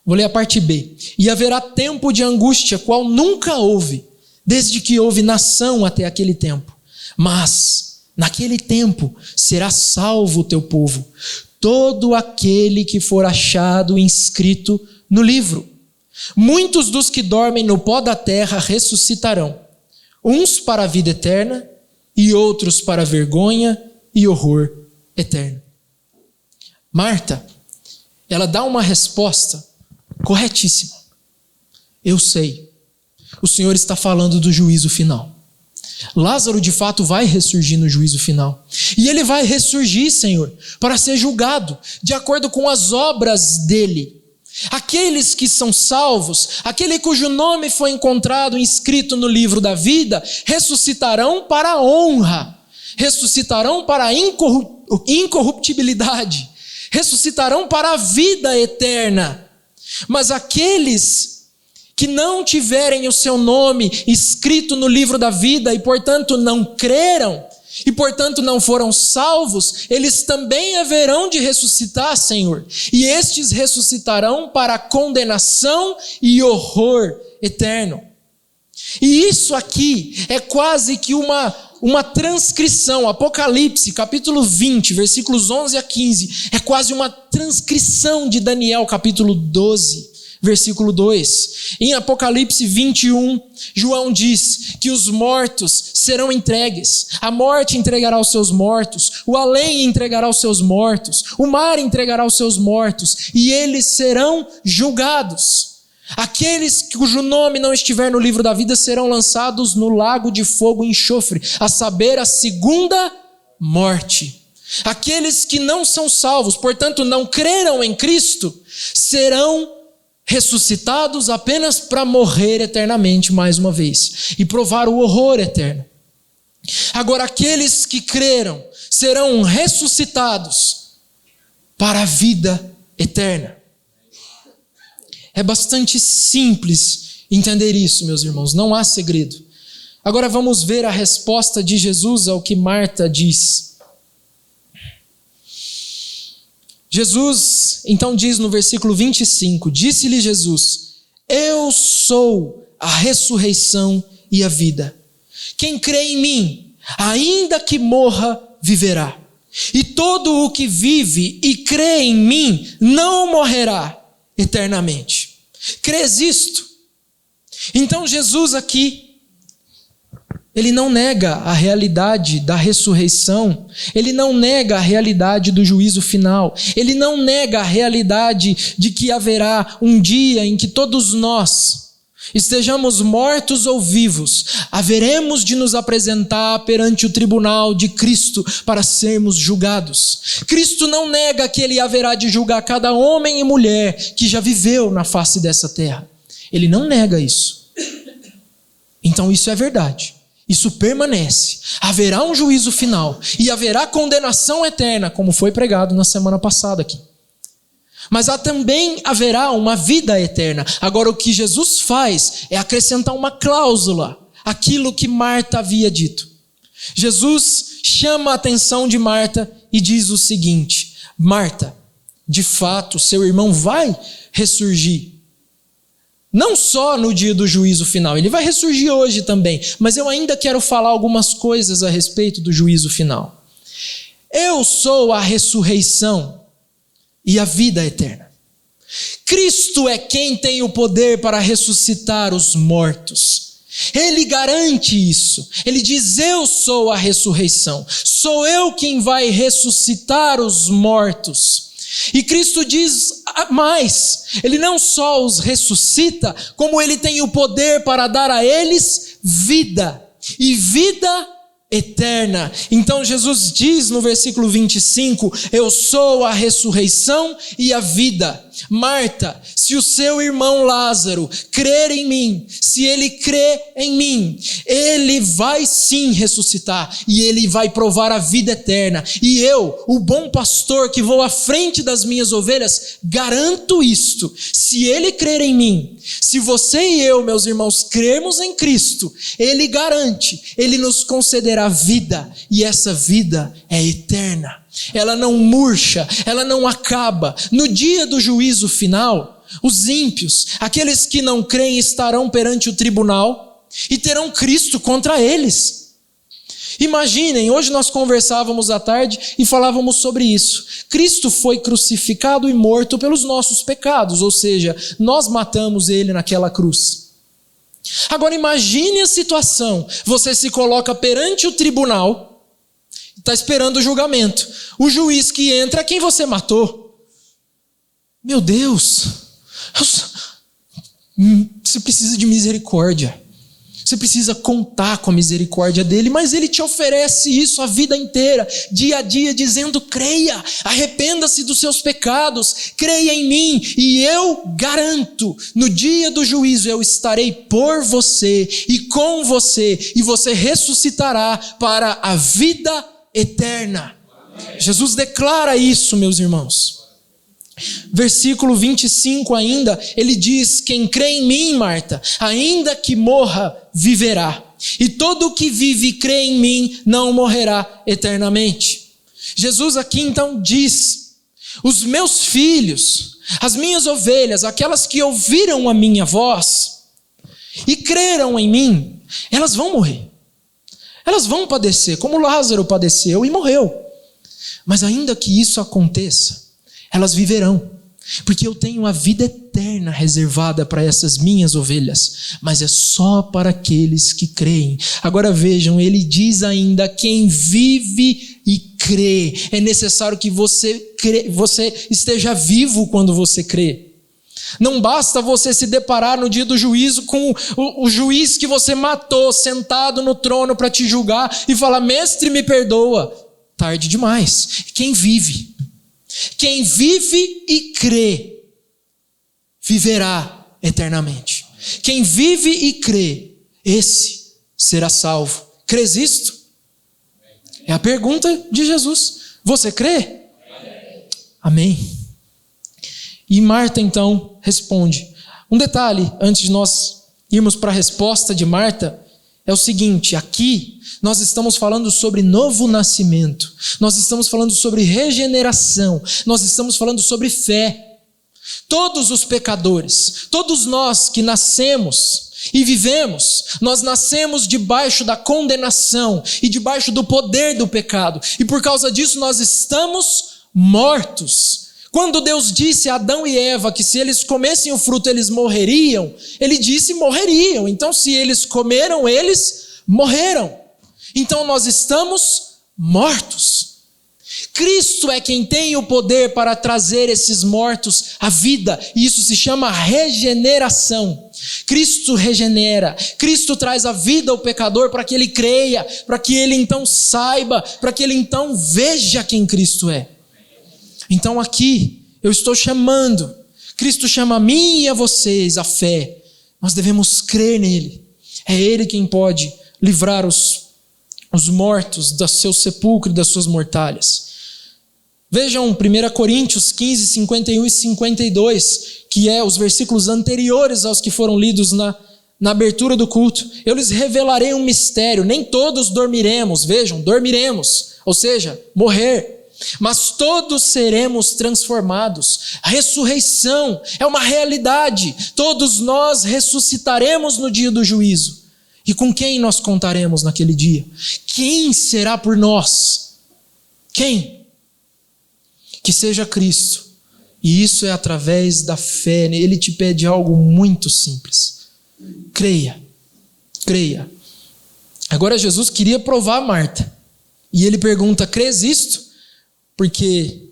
Vou ler a parte B. E haverá tempo de angústia, qual nunca houve, desde que houve nação até aquele tempo. Mas, naquele tempo, será salvo o teu povo, todo aquele que for achado inscrito no livro. Muitos dos que dormem no pó da terra ressuscitarão, uns para a vida eterna e outros para a vergonha e horror eterno. Marta, ela dá uma resposta corretíssima. Eu sei, o Senhor está falando do juízo final. Lázaro de fato vai ressurgir no juízo final. E ele vai ressurgir, Senhor, para ser julgado de acordo com as obras dele. Aqueles que são salvos, aquele cujo nome foi encontrado inscrito no livro da vida, ressuscitarão para a honra, ressuscitarão para a incorruptibilidade, ressuscitarão para a vida eterna. Mas aqueles que não tiverem o seu nome escrito no livro da vida e, portanto, não creram, e, portanto, não foram salvos, eles também haverão de ressuscitar, Senhor. E estes ressuscitarão para a condenação e horror eterno. E isso aqui é quase que uma transcrição. Apocalipse, capítulo 20, versículos 11 a 15, é quase uma transcrição de Daniel, capítulo 12. Versículo 2, em Apocalipse 21, João diz que os mortos serão entregues, a morte entregará os seus mortos, o além entregará os seus mortos, o mar entregará os seus mortos, e eles serão julgados. Aqueles cujo nome não estiver no livro da vida serão lançados no lago de fogo e enxofre, a saber, a segunda morte. Aqueles que não são salvos, portanto não creram em Cristo, serão ressuscitados apenas para morrer eternamente mais uma vez e provar o horror eterno. Agora, aqueles que creram serão ressuscitados para a vida eterna. É bastante simples entender isso, meus irmãos, não há segredo. Agora vamos ver a resposta de Jesus ao que Marta diz. Jesus, então diz no versículo 25, disse-lhe Jesus: eu sou a ressurreição e a vida. Quem crê em mim, ainda que morra, viverá. E todo o que vive e crê em mim, não morrerá eternamente. Crês isto? Então Jesus aqui, ele não nega a realidade da ressurreição, ele não nega a realidade do juízo final, ele não nega a realidade de que haverá um dia em que todos nós, estejamos mortos ou vivos, haveremos de nos apresentar perante o tribunal de Cristo para sermos julgados. Cristo não nega que ele haverá de julgar cada homem e mulher que já viveu na face dessa terra. Ele não nega isso. Então isso é verdade. Isso permanece. Haverá um juízo final e haverá condenação eterna, como foi pregado na semana passada aqui. Mas também haverá uma vida eterna. Agora, o que Jesus faz é acrescentar uma cláusula àquilo que Marta havia dito. Jesus chama a atenção de Marta e diz o seguinte: Marta, de fato, seu irmão vai ressurgir. Não só no dia do juízo final, ele vai ressurgir hoje também, mas eu ainda quero falar algumas coisas a respeito do juízo final. Eu sou a ressurreição e a vida eterna. Cristo é quem tem o poder para ressuscitar os mortos. Ele garante isso. Ele diz: eu sou a ressurreição. Sou eu quem vai ressuscitar os mortos. E Cristo diz mais. Ele não só os ressuscita, como ele tem o poder para dar a eles vida. E vida eterna. Então Jesus diz no versículo 25: eu sou a ressurreição e a vida. Marta, se o seu irmão Lázaro crer em mim, se ele crê em mim, ele vai sim ressuscitar e ele vai provar a vida eterna. E eu, o bom pastor que vou à frente das minhas ovelhas, garanto isto. Se ele crer em mim, se você e eu, meus irmãos, crermos em Cristo, ele garante, ele nos concederá vida, e essa vida é eterna. Ela não murcha, ela não acaba. No dia do juízo final, os ímpios, aqueles que não creem, estarão perante o tribunal e terão Cristo contra eles. Imaginem, hoje nós conversávamos à tarde e falávamos sobre isso. Cristo foi crucificado e morto pelos nossos pecados, ou seja, nós matamos ele naquela cruz. Agora imagine a situação: você se coloca perante o tribunal, está esperando o julgamento. O juiz que entra: quem você matou? Meu Deus, você precisa de misericórdia. Você precisa contar com a misericórdia dele, mas ele te oferece isso a vida inteira, dia a dia, dizendo: creia, arrependa-se dos seus pecados, creia em mim, e eu garanto, no dia do juízo eu estarei por você e com você, e você ressuscitará para a vida eterna. Amém. Jesus declara isso, meus irmãos. Versículo 25 ainda, ele diz: quem crê em mim, Marta, ainda que morra, viverá. E todo o que vive e crê em mim não morrerá eternamente. Jesus aqui então diz: os meus filhos, as minhas ovelhas, aquelas que ouviram a minha voz e creram em mim, elas vão morrer. Elas vão padecer, como Lázaro padeceu e morreu. Mas ainda que isso aconteça, elas viverão, porque eu tenho a vida eterna reservada para essas minhas ovelhas, mas é só para aqueles que creem. Agora vejam, ele diz ainda: quem vive e crê. É necessário que você esteja vivo quando você crê. Não basta você se deparar no dia do juízo com o juiz que você matou sentado no trono para te julgar e falar: mestre, me perdoa. Tarde demais. Quem vive e crê, viverá eternamente. Quem vive e crê, esse será salvo. Crês isto? É a pergunta de Jesus. Você crê? Amém. E Marta então responde. Um detalhe antes de nós irmos para a resposta de Marta é o seguinte: aqui nós estamos falando sobre novo nascimento, nós estamos falando sobre regeneração, nós estamos falando sobre fé. Todos os pecadores, todos nós que nascemos e vivemos, nós nascemos debaixo da condenação e debaixo do poder do pecado, e por causa disso nós estamos mortos. Quando Deus disse a Adão e Eva que se eles comessem o fruto eles morreriam, ele disse morreriam. Então se eles comeram, eles morreram. Então nós estamos mortos. Cristo é quem tem o poder para trazer esses mortos à vida, e isso se chama regeneração. Cristo regenera, Cristo traz a vida ao pecador para que ele creia, para que ele então saiba, para que ele então veja quem Cristo é. Então aqui eu estou chamando, Cristo chama a mim e a vocês a fé. Nós devemos crer nele. É ele quem pode livrar os mortos do seu sepulcro e das suas mortalhas. Vejam 1 Coríntios 15, 51 e 52, que é os versículos anteriores aos que foram lidos na abertura do culto. Eu lhes revelarei um mistério: nem todos dormiremos, vejam, dormiremos, ou seja, morrer, mas todos seremos transformados. A ressurreição é uma realidade. Todos nós ressuscitaremos no dia do juízo. E com quem nós contaremos naquele dia? Quem será por nós? Quem? Que seja Cristo. E isso é através da fé. Ele te pede algo muito simples: creia. creia. Agora Jesus queria provar a Marta. E ele pergunta: crês isto? Porque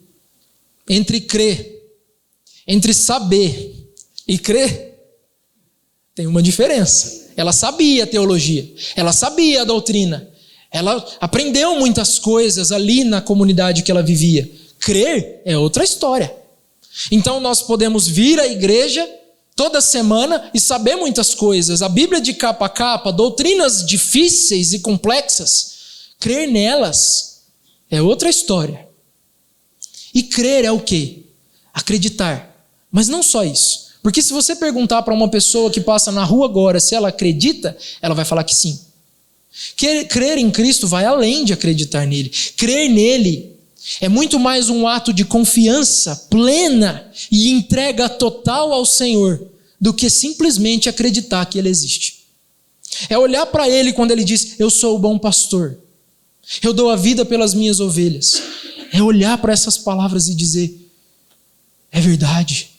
entre crer, entre saber e crer, tem uma diferença. Ela sabia a teologia, ela sabia a doutrina, ela aprendeu muitas coisas ali na comunidade que ela vivia. Crer é outra história. Então nós podemos vir à igreja toda semana e saber muitas coisas, a Bíblia de capa a capa, doutrinas difíceis e complexas. Crer nelas é outra história. E crer é o quê? Acreditar. Mas não só isso. Porque se você perguntar para uma pessoa que passa na rua agora se ela acredita, ela vai falar que sim. Crer em Cristo vai além de acreditar nele. Crer nele é muito mais um ato de confiança plena e entrega total ao Senhor do que simplesmente acreditar que ele existe. É olhar para ele quando ele diz: eu sou o bom pastor, eu dou a vida pelas minhas ovelhas. É olhar para essas palavras e dizer: é verdade,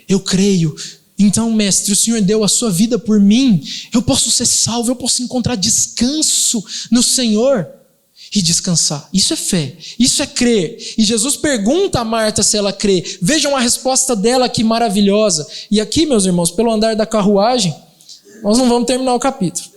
eu creio. Então, mestre, o Senhor deu a sua vida por mim, eu posso ser salvo, eu posso encontrar descanso no Senhor e descansar. Isso é fé, isso é crer. E Jesus pergunta a Marta se ela crê. Vejam a resposta dela, que maravilhosa. E aqui, meus irmãos, pelo andar da carruagem, nós não vamos terminar o capítulo.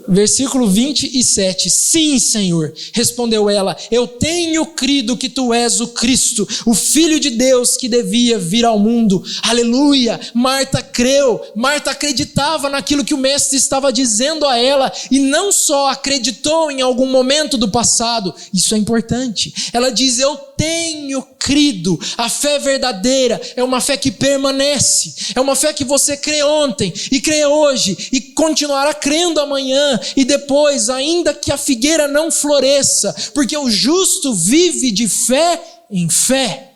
Versículo 27. Sim, Senhor, respondeu ela, eu tenho crido que tu és o Cristo, o Filho de Deus que devia vir ao mundo. Aleluia! Marta creu, Marta acreditava naquilo que o mestre estava dizendo a ela, e não só acreditou em algum momento do passado, isso é importante. Ela diz: eu tenho crido. A fé verdadeira é uma fé que permanece, é uma fé que você crê ontem e crê hoje e continuará crendo amanhã e depois, ainda que a figueira não floresça, porque o justo vive de fé em fé.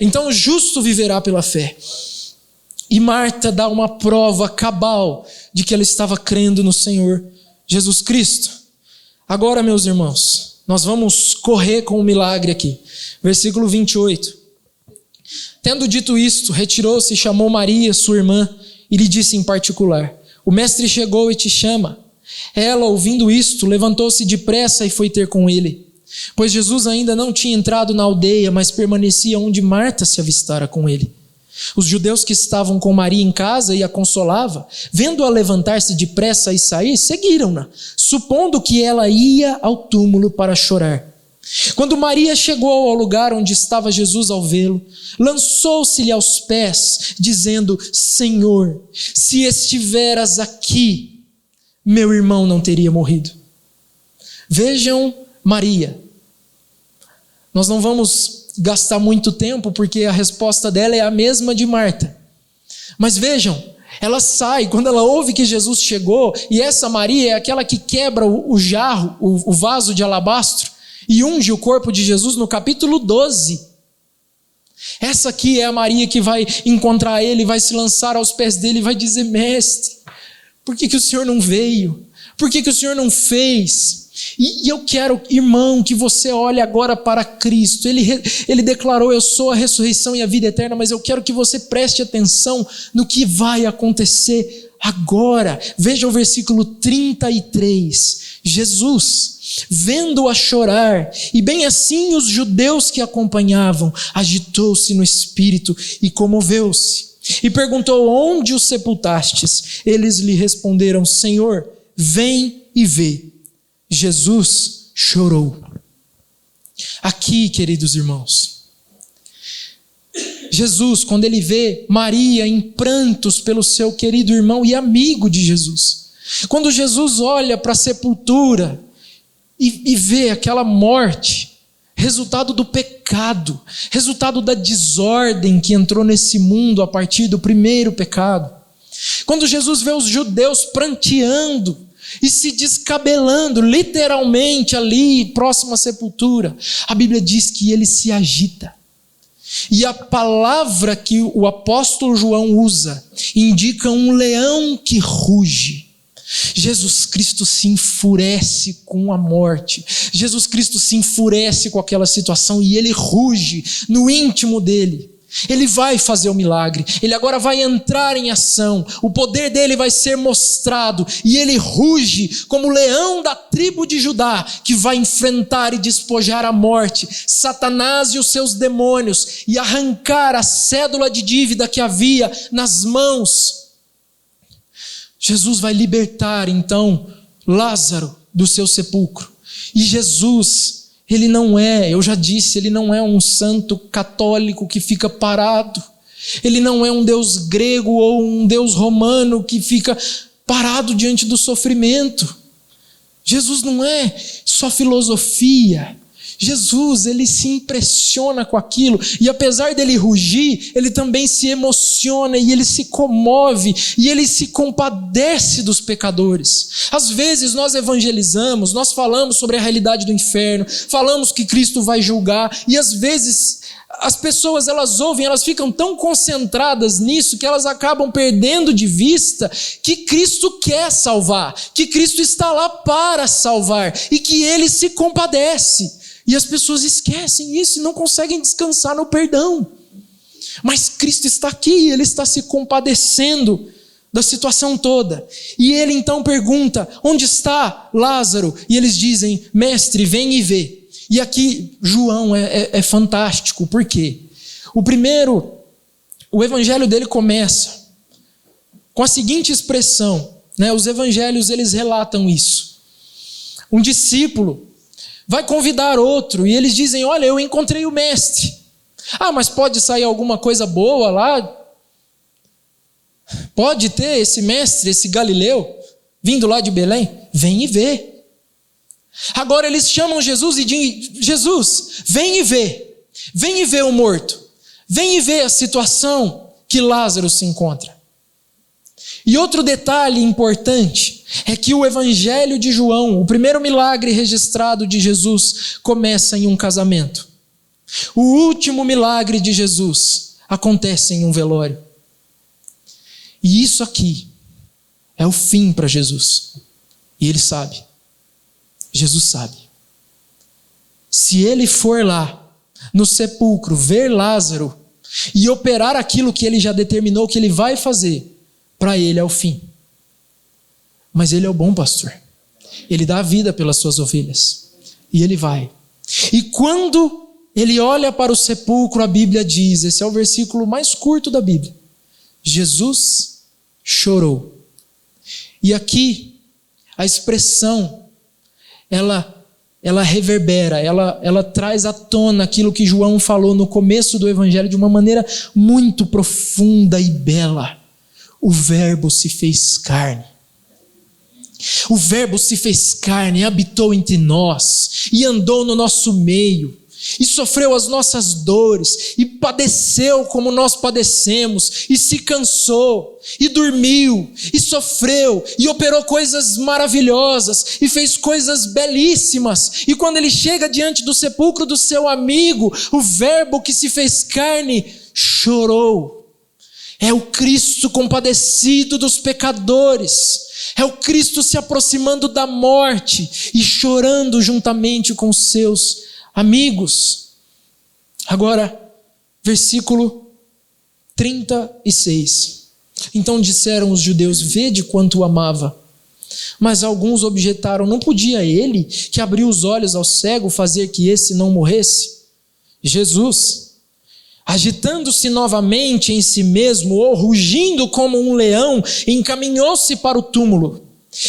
Então o justo viverá pela fé. E Marta dá uma prova cabal de que ela estava crendo no Senhor Jesus Cristo. Agora, meus irmãos, nós vamos correr com o milagre aqui. Versículo 28. Tendo dito isto, retirou-se e chamou Maria, sua irmã, e lhe disse em particular: o mestre chegou e te chama. Ela, ouvindo isto, levantou-se depressa e foi ter com ele. Pois Jesus ainda não tinha entrado na aldeia, mas permanecia onde Marta se avistara com ele. Os judeus que estavam com Maria em casa e a consolava, vendo-a levantar-se depressa e sair, seguiram-na, supondo que ela ia ao túmulo para chorar. Quando Maria chegou ao lugar onde estava Jesus ao vê-lo, lançou-se-lhe aos pés, dizendo: Senhor, se estiveras aqui, meu irmão não teria morrido. Vejam Maria. Nós não vamos gastar muito tempo, porque a resposta dela é a mesma de Marta. Mas vejam, ela sai, quando ela ouve que Jesus chegou, e essa Maria é aquela que quebra o jarro, o vaso de alabastro, e unge o corpo de Jesus no capítulo 12. Essa aqui é a Maria que vai encontrar ele, vai se lançar aos pés dele e vai dizer: mestre, por que o Senhor não veio? Por que o Senhor não fez? E eu quero, irmão, que você olhe agora para Cristo. Ele declarou: eu sou a ressurreição e a vida eterna, mas eu quero que você preste atenção no que vai acontecer agora. Veja o versículo 33. Jesus, vendo-a chorar, e bem assim os judeus que acompanhavam, agitou-se no espírito e comoveu-se. E perguntou: onde o sepultastes? Eles lhe responderam: Senhor, vem e vê. Jesus chorou. Aqui, queridos irmãos, Jesus, quando ele vê Maria em prantos pelo seu querido irmão e amigo de Jesus, quando Jesus olha para a sepultura e vê aquela morte, resultado do pecado, resultado da desordem que entrou nesse mundo a partir do primeiro pecado. Quando Jesus vê os judeus pranteando e se descabelando, literalmente ali, próximo à sepultura, a Bíblia diz que ele se agita. E a palavra que o apóstolo João usa indica um leão que ruge. Jesus Cristo se enfurece com a morte. Jesus Cristo se enfurece com aquela situação e ele ruge no íntimo dele. Ele vai fazer o milagre, ele agora vai entrar em ação, o poder dele vai ser mostrado, e ele ruge como o leão da tribo de Judá, que vai enfrentar e despojar a morte, Satanás e os seus demônios, e arrancar a cédula de dívida que havia nas mãos. Jesus vai libertar então Lázaro do seu sepulcro, e Jesus, ele não é, eu já disse, ele não é um santo católico que fica parado. Ele não é um Deus grego ou um Deus romano que fica parado diante do sofrimento. Jesus não é só filosofia. Jesus, ele se impressiona com aquilo, e apesar dele rugir, ele também se emociona, e ele se comove, e ele se compadece dos pecadores. Às vezes nós evangelizamos, nós falamos sobre a realidade do inferno, falamos que Cristo vai julgar, e às vezes as pessoas, elas ouvem, elas ficam tão concentradas nisso, que elas acabam perdendo de vista que Cristo quer salvar, que Cristo está lá para salvar, e que ele se compadece. E as pessoas esquecem isso e não conseguem descansar no perdão. Mas Cristo está aqui, ele está se compadecendo da situação toda. E ele então pergunta: onde está Lázaro? E eles dizem: mestre, vem e vê. E aqui João é fantástico. Por quê? O evangelho dele começa com a seguinte expressão, né? Os evangelhos, eles relatam isso. Um discípulo vai convidar outro, e eles dizem: olha, eu encontrei o mestre. Ah, mas pode sair alguma coisa boa lá? Pode ter esse mestre, esse Galileu, vindo lá de Belém? Vem e vê. Agora eles chamam Jesus e dizem: Jesus, vem e vê. Vem e vê o morto. Vem e vê a situação que Lázaro se encontra. E outro detalhe importante é que o evangelho de João, o primeiro milagre registrado de Jesus, começa em um casamento. O último milagre de Jesus acontece em um velório. E isso aqui é o fim para Jesus. E ele sabe. Jesus sabe. Se ele for lá no sepulcro ver Lázaro e operar aquilo que ele já determinou que ele vai fazer, para ele é o fim. Mas ele é o bom pastor. Ele dá a vida pelas suas ovelhas. E ele vai. E quando ele olha para o sepulcro, a Bíblia diz, esse é o versículo mais curto da Bíblia: Jesus chorou. E aqui, a expressão, ela reverbera, ela traz à tona aquilo que João falou no começo do Evangelho de uma maneira muito profunda e bela. O Verbo se fez carne. O Verbo se fez carne, habitou entre nós, e andou no nosso meio, e sofreu as nossas dores, e padeceu como nós padecemos, e se cansou, e dormiu, e sofreu, e operou coisas maravilhosas, e fez coisas belíssimas. E quando ele chega diante do sepulcro do seu amigo, o Verbo que se fez carne chorou. É o Cristo compadecido dos pecadores. É o Cristo se aproximando da morte e chorando juntamente com seus amigos. Agora, versículo 36. Então disseram os judeus: vede quanto o amava. Mas alguns objetaram: não podia ele, que abriu os olhos ao cego, fazer que esse não morresse? Jesus, agitando-se novamente em si mesmo, ou rugindo como um leão, encaminhou-se para o túmulo.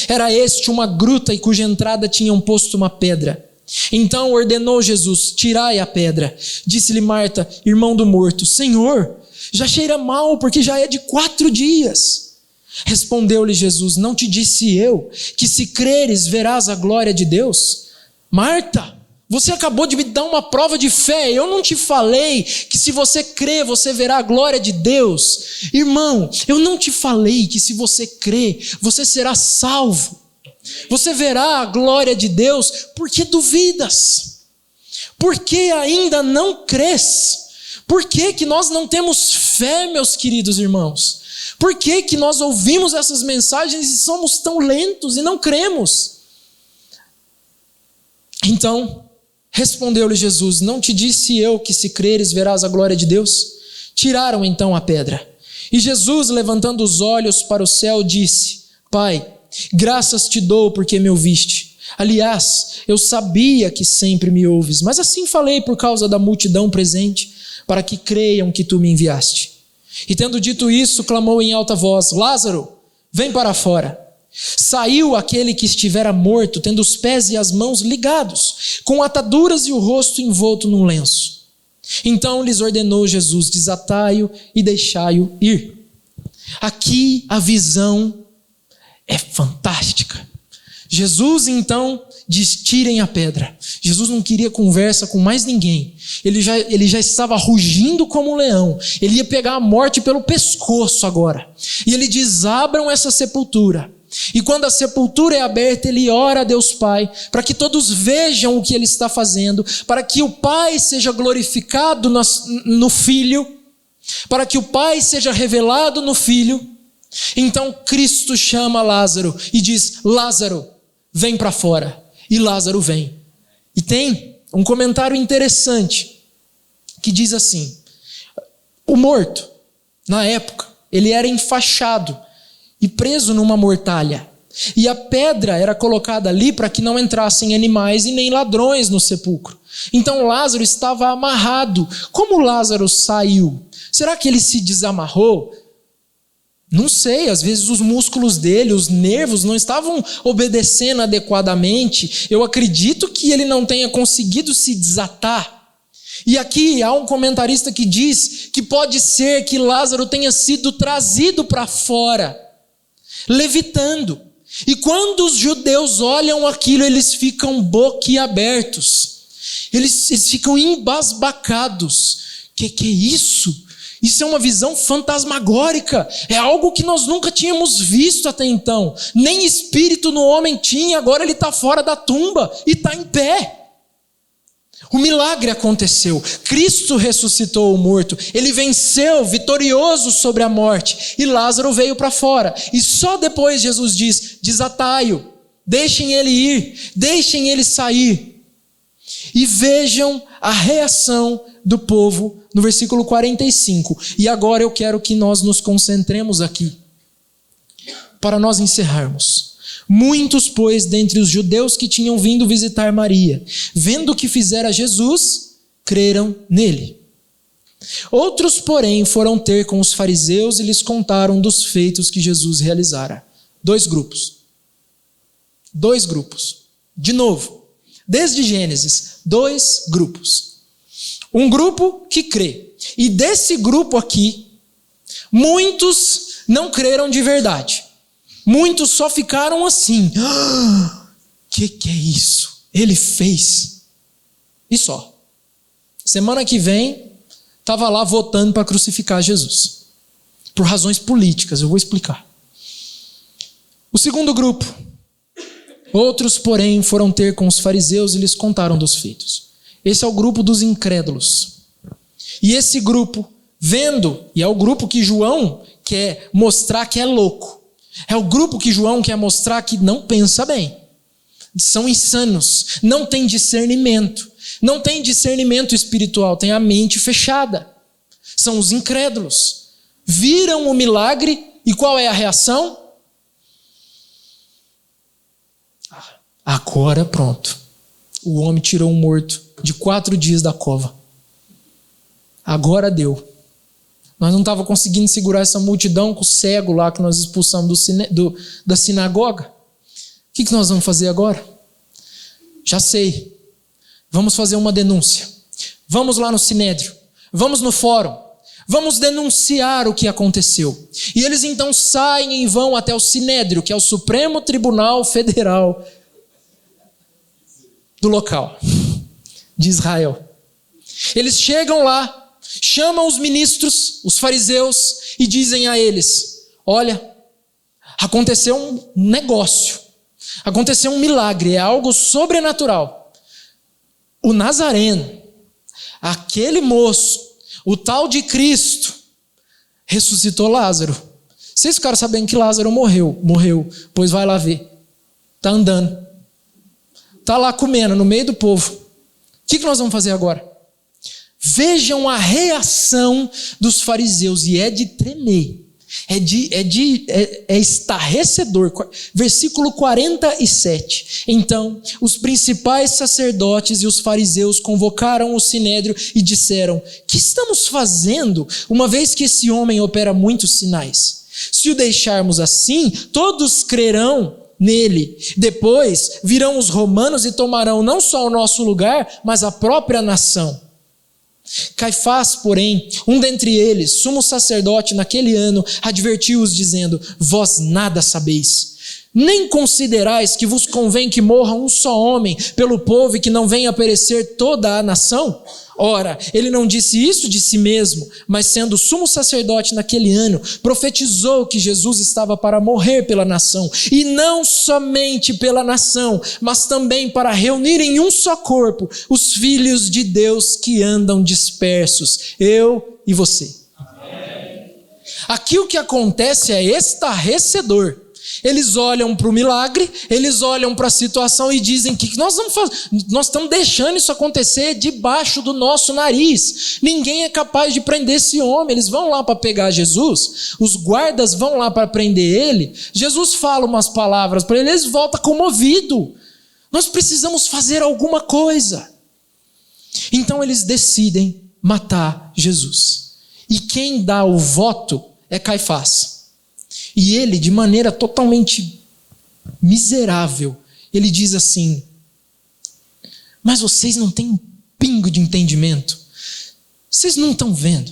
Era este uma gruta, e cuja entrada tinham posto uma pedra. Então ordenou Jesus: tirai a pedra. Disse-lhe Marta, irmão do morto: Senhor, já cheira mal, porque já é de 4 dias. Respondeu-lhe Jesus: não te disse eu que, se creres, verás a glória de Deus? Marta, você acabou de me dar uma prova de fé. Eu não te falei que, se você crer, você verá a glória de Deus? Irmão, eu não te falei que, se você crer, você será salvo? Você verá a glória de Deus? Por que duvidas? Por que ainda não crês? Por que nós não temos fé, meus queridos irmãos? Por que nós ouvimos essas mensagens e somos tão lentos e não cremos? Então respondeu-lhe Jesus: não te disse eu que, se creres, verás a glória de Deus? Tiraram então a pedra. E Jesus, levantando os olhos para o céu, disse: Pai, graças te dou porque me ouviste. Aliás, eu sabia que sempre me ouves, mas assim falei por causa da multidão presente, para que creiam que tu me enviaste. E tendo dito isso, clamou em alta voz: Lázaro, vem para fora. Saiu aquele que estivera morto, tendo os pés e as mãos ligados, com ataduras e o rosto envolto num lenço. Então lhes ordenou Jesus: desatai-o e deixai-o ir. Aqui a visão é fantástica. Jesus então diz: tirem a pedra. Jesus não queria conversa com mais ninguém. Ele já estava rugindo como um leão. Ele ia pegar a morte pelo pescoço agora. E ele diz: abram essa sepultura. E quando a sepultura é aberta, ele ora a Deus Pai, para que todos vejam o que ele está fazendo, para que o Pai seja glorificado no Filho, para que o Pai seja revelado no Filho. Então Cristo chama Lázaro e diz: Lázaro, vem para fora. E Lázaro vem. E tem um comentário interessante, que diz assim: o morto, na época, ele era enfaixado e preso numa mortalha. E a pedra era colocada ali para que não entrassem animais e nem ladrões no sepulcro. Então Lázaro estava amarrado. Como Lázaro saiu? Será que ele se desamarrou? Não sei, às vezes os músculos dele, os nervos não estavam obedecendo adequadamente. Eu acredito que ele não tenha conseguido se desatar. E aqui há um comentarista que diz que pode ser que Lázaro tenha sido trazido para fora, levitando. E quando os judeus olham aquilo, eles ficam boquiabertos. Eles ficam embasbacados. Que é isso? Isso é uma visão fantasmagórica. É algo que nós nunca tínhamos visto até então. Nem espírito no homem tinha, agora ele está fora da tumba e está em pé. O milagre aconteceu. Cristo ressuscitou o morto. Ele venceu, vitorioso sobre a morte. E Lázaro veio para fora. E só depois Jesus diz: desatai-o, deixem ele ir, deixem ele sair. E vejam a reação do povo no versículo 45. E agora eu quero que nós nos concentremos aqui, para nós encerrarmos. Muitos, pois, dentre os judeus que tinham vindo visitar Maria, vendo o que fizera Jesus, creram nele. Outros, porém, foram ter com os fariseus e lhes contaram dos feitos que Jesus realizara. Dois grupos. De novo, desde Gênesis, dois grupos. Um grupo que crê. E desse grupo aqui, muitos não creram de verdade. Muitos só ficaram assim: que é isso? Ele fez. E só. Semana que vem, estava lá votando para crucificar Jesus. Por razões políticas, eu vou explicar. O segundo grupo. Outros, porém, foram ter com os fariseus e lhes contaram dos feitos. Esse é o grupo dos incrédulos. E esse grupo, vendo, e é o grupo que João quer mostrar que é louco. É o grupo que João quer mostrar que não pensa bem. São insanos, não tem discernimento. Não tem discernimento espiritual, tem a mente fechada. São os incrédulos. Viram o milagre e qual é a reação? Agora pronto. O homem tirou um morto de 4 dias da cova. Agora deu. Nós não estávamos conseguindo segurar essa multidão com o cego lá que nós expulsamos da sinagoga. O que nós vamos fazer agora? Já sei. Vamos fazer uma denúncia. Vamos lá no Sinédrio. Vamos no fórum. Vamos denunciar o que aconteceu. E eles então saem e vão até o Sinédrio, que é o Supremo Tribunal Federal do local de Israel. Eles chegam lá, chamam os ministros, os fariseus, e dizem a eles: olha, aconteceu um negócio, aconteceu um milagre, é algo sobrenatural. O Nazareno, aquele moço, o tal de Cristo, ressuscitou Lázaro. Vocês ficaram sabendo que Lázaro morreu, pois vai lá ver. Está andando. Está lá comendo no meio do povo. O que nós vamos fazer agora? Vejam a reação dos fariseus, e é de tremer, é estarrecedor. Versículo 47. Então, os principais sacerdotes e os fariseus convocaram o sinédrio e disseram: que estamos fazendo, uma vez que esse homem opera muitos sinais? Se o deixarmos assim, todos crerão nele. Depois virão os romanos e tomarão não só o nosso lugar, mas a própria nação. Caifás, porém, um dentre eles, sumo sacerdote naquele ano, advertiu-os dizendo: vós nada sabeis, nem considerais que vos convém que morra um só homem pelo povo e que não venha a perecer toda a nação? Ora, ele não disse isso de si mesmo, mas sendo sumo sacerdote naquele ano, profetizou que Jesus estava para morrer pela nação, e não somente pela nação, mas também para reunir em um só corpo os filhos de Deus que andam dispersos, eu e você. Amém. Aqui o que acontece é estarrecedor. Eles olham para o milagre, eles olham para a situação e dizem que nós estamos deixando isso acontecer debaixo do nosso nariz. Ninguém é capaz de prender esse homem. Eles vão lá para pegar Jesus, os guardas vão lá para prender ele. Jesus fala umas palavras para eles voltam comovido. Nós precisamos fazer alguma coisa. Então eles decidem matar Jesus. E quem dá o voto é Caifás. E ele, de maneira totalmente miserável, ele diz assim: mas vocês não têm um pingo de entendimento? Vocês não estão vendo?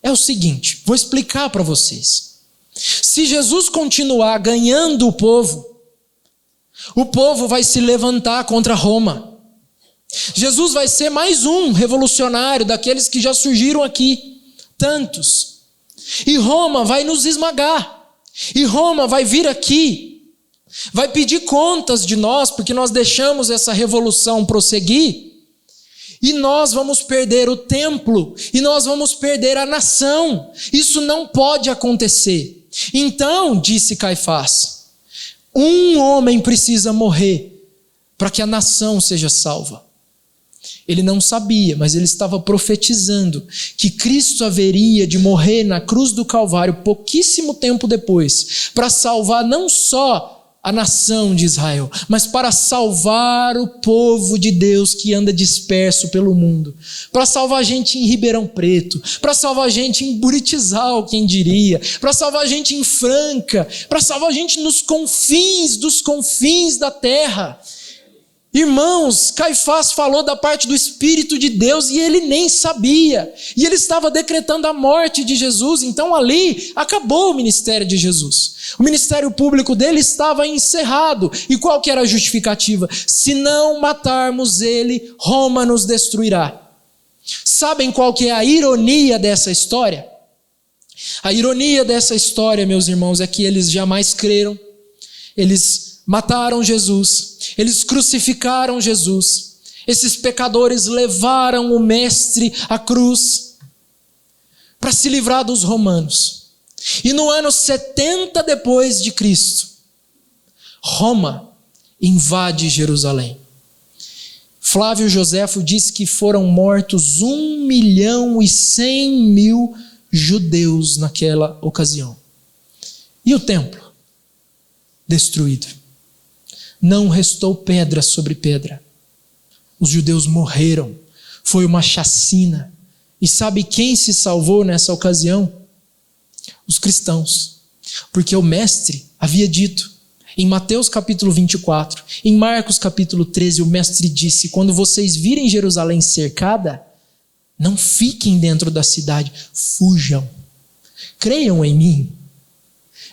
É o seguinte, vou explicar para vocês. Se Jesus continuar ganhando o povo vai se levantar contra Roma. Jesus vai ser mais um revolucionário daqueles que já surgiram aqui, tantos. E Roma vai nos esmagar. E Roma vai vir aqui, vai pedir contas de nós, porque nós deixamos essa revolução prosseguir, e nós vamos perder o templo, e nós vamos perder a nação. Isso não pode acontecer. Então, disse Caifás, um homem precisa morrer para que a nação seja salva. Ele não sabia, mas ele estava profetizando que Cristo haveria de morrer na cruz do Calvário pouquíssimo tempo depois, para salvar não só a nação de Israel, mas para salvar o povo de Deus que anda disperso pelo mundo, para salvar gente em Ribeirão Preto, para salvar gente em Buritizal, quem diria, para salvar gente em Franca, para salvar gente nos confins dos confins da terra. Irmãos, Caifás falou da parte do Espírito de Deus e ele nem sabia. E ele estava decretando a morte de Jesus. Então ali acabou o ministério de Jesus. O ministério público dele estava encerrado. E qual que era a justificativa? Se não matarmos ele, Roma nos destruirá. Sabem qual que é a ironia dessa história? A ironia dessa história, meus irmãos, é que eles jamais creram. Eles mataram Jesus, eles crucificaram Jesus, esses pecadores levaram o mestre à cruz para se livrar dos romanos. E no ano 70 depois de Cristo, Roma invade Jerusalém. Flávio Joséfo diz que foram mortos 1.100.000 judeus naquela ocasião. E o templo? Destruído. Não restou pedra sobre pedra. Os judeus morreram. Foi uma chacina. E sabe quem se salvou nessa ocasião? Os cristãos. Porque o mestre havia dito, em Mateus capítulo 24, em Marcos capítulo 13, o mestre disse: quando vocês virem Jerusalém cercada, não fiquem dentro da cidade, fujam. Creiam em mim.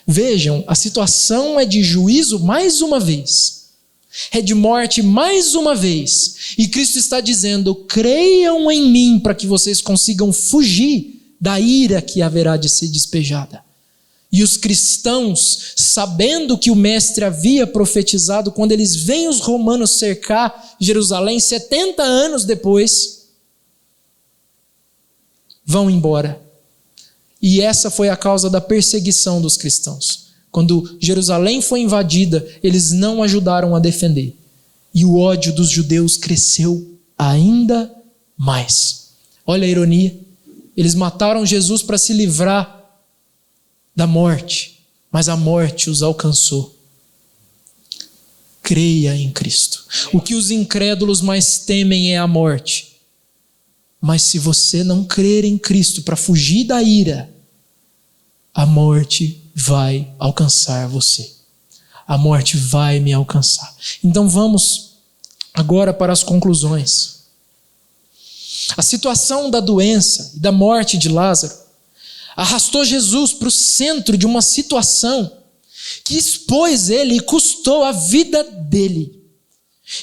Vejam, a situação é de juízo mais uma vez. É de morte mais uma vez. E Cristo está dizendo: creiam em mim para que vocês consigam fugir da ira que haverá de ser despejada. E os cristãos, sabendo que o mestre havia profetizado, quando eles veem os romanos cercar Jerusalém 70 anos depois, vão embora. E essa foi a causa da perseguição dos cristãos. Quando Jerusalém foi invadida, eles não ajudaram a defender. E o ódio dos judeus cresceu ainda mais. Olha a ironia. Eles mataram Jesus para se livrar da morte, mas a morte os alcançou. Creia em Cristo. O que os incrédulos mais temem é a morte. Mas se você não crer em Cristo para fugir da ira, a morte vai alcançar você. A morte vai me alcançar. Então vamos agora para as conclusões. A situação da doença e da morte de Lázaro arrastou Jesus para o centro de uma situação que expôs ele e custou a vida dele.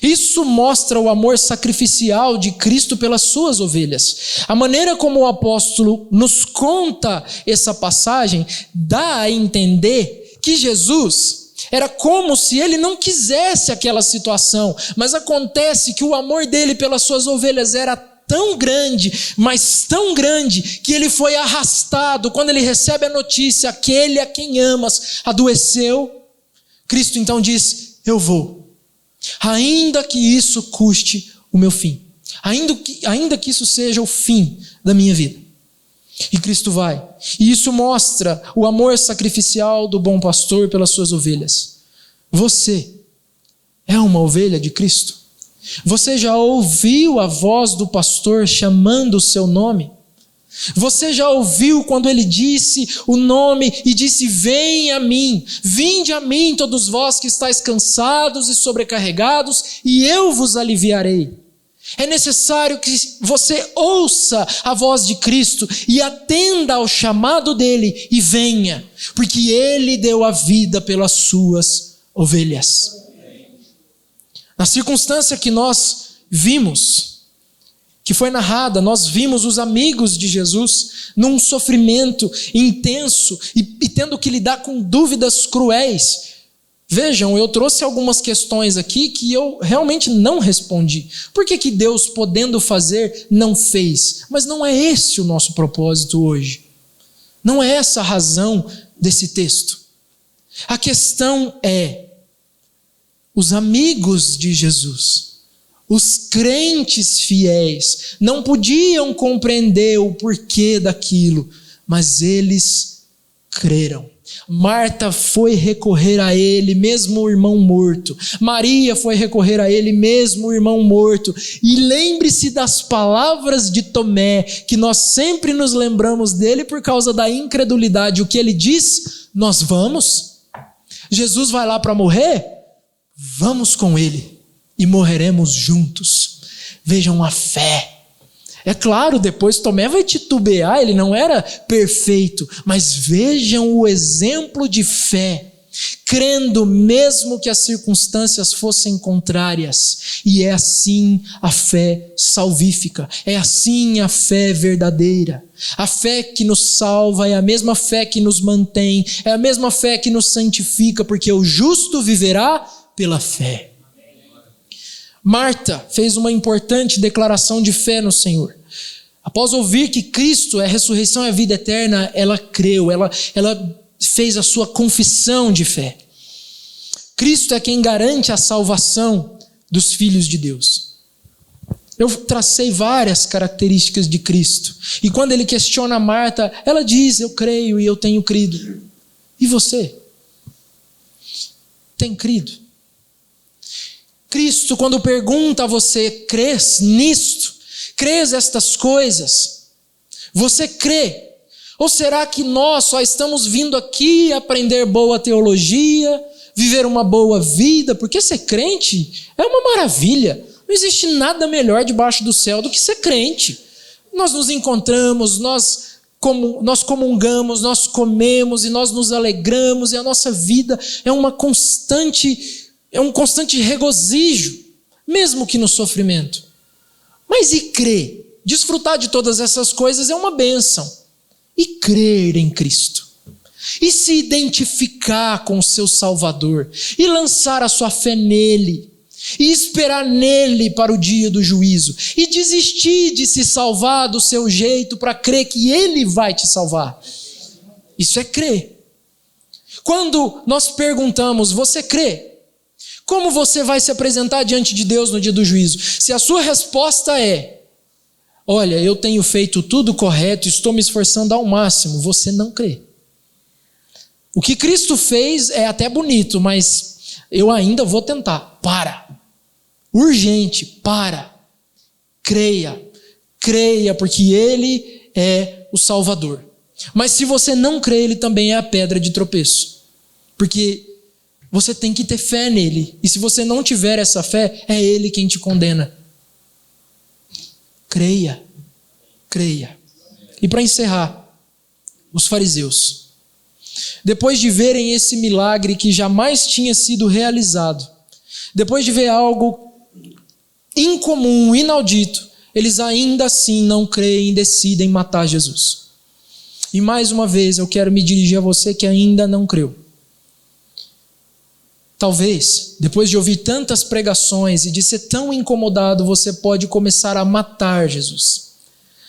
Isso mostra o amor sacrificial de Cristo pelas suas ovelhas. A maneira como o apóstolo nos conta essa passagem dá a entender que Jesus era como se ele não quisesse aquela situação, mas acontece que o amor dele pelas suas ovelhas era tão grande, mas tão grande, que ele foi arrastado. Quando ele recebe a notícia, aquele a quem amas adoeceu, Cristo então diz: eu vou, ainda que isso custe o meu fim, ainda que isso seja o fim da minha vida. E Cristo vai, e isso mostra o amor sacrificial do bom pastor pelas suas ovelhas. Você é uma ovelha de Cristo? Você já ouviu a voz do pastor chamando o seu nome? Você já ouviu quando ele disse o nome e disse: venha a mim, vinde a mim todos vós que estáis cansados e sobrecarregados, e eu vos aliviarei. É necessário que você ouça a voz de Cristo e atenda ao chamado dele e venha, porque ele deu a vida pelas suas ovelhas. Na circunstância que nós vimos, que foi narrada, nós vimos os amigos de Jesus num sofrimento intenso e tendo que lidar com dúvidas cruéis. Vejam, eu trouxe algumas questões aqui que eu realmente não respondi. Por que Deus, podendo fazer, não fez? Mas não é esse o nosso propósito hoje. Não é essa a razão desse texto. A questão é: os amigos de Jesus, os crentes fiéis, não podiam compreender o porquê daquilo, mas eles creram. Marta foi recorrer a ele, mesmo o irmão morto. Maria foi recorrer a ele, mesmo o irmão morto. E lembre-se das palavras de Tomé, que nós sempre nos lembramos dele por causa da incredulidade. O que ele diz? Nós vamos? Jesus vai lá para morrer? Vamos com ele e morreremos juntos. Vejam a fé. É claro, depois Tomé vai titubear, ele não era perfeito, mas vejam o exemplo de fé, crendo mesmo que as circunstâncias fossem contrárias. E é assim a fé salvífica, é assim a fé verdadeira. A fé que nos salva é a mesma fé que nos mantém, é a mesma fé que nos santifica, porque o justo viverá pela fé. Marta fez uma importante declaração de fé no Senhor. Após ouvir que Cristo é a ressurreição e a vida eterna, ela creu, ela fez a sua confissão de fé. Cristo é quem garante a salvação dos filhos de Deus. Eu tracei várias características de Cristo. E quando ele questiona Marta, ela diz: eu creio e eu tenho crido. E você? Tem crido? Cristo, quando pergunta a você: crês nisto? Crês estas coisas? Você crê? Ou será que nós só estamos vindo aqui aprender boa teologia, viver uma boa vida? Porque ser crente é uma maravilha. Não existe nada melhor debaixo do céu do que ser crente. Nós nos encontramos, nós comungamos, nós comemos e nós nos alegramos, e a nossa vida é um constante regozijo, mesmo que no sofrimento. Mas e crer? Desfrutar de todas essas coisas é uma bênção. E crer em Cristo? E se identificar com o seu Salvador? E lançar a sua fé nele? E esperar nele para o dia do juízo? E desistir de se salvar do seu jeito para crer que ele vai te salvar? Isso é crer. Quando nós perguntamos: você crê? Como você vai se apresentar diante de Deus no dia do juízo? Se a sua resposta é: olha, eu tenho feito tudo correto, estou me esforçando ao máximo, você não crê. O que Cristo fez é até bonito, mas eu ainda vou tentar. Para. Urgente, para. Creia, porque Ele é o Salvador. Mas se você não crê, Ele também é a pedra de tropeço. Porque você tem que ter fé nele. E se você não tiver essa fé, é Ele quem te condena. Creia. E para encerrar, os fariseus. Depois de verem esse milagre que jamais tinha sido realizado, depois de ver algo incomum, inaudito, eles ainda assim não creem e decidem matar Jesus. E mais uma vez eu quero me dirigir a você que ainda não creu. Talvez, depois de ouvir tantas pregações e de ser tão incomodado, você pode começar a matar Jesus.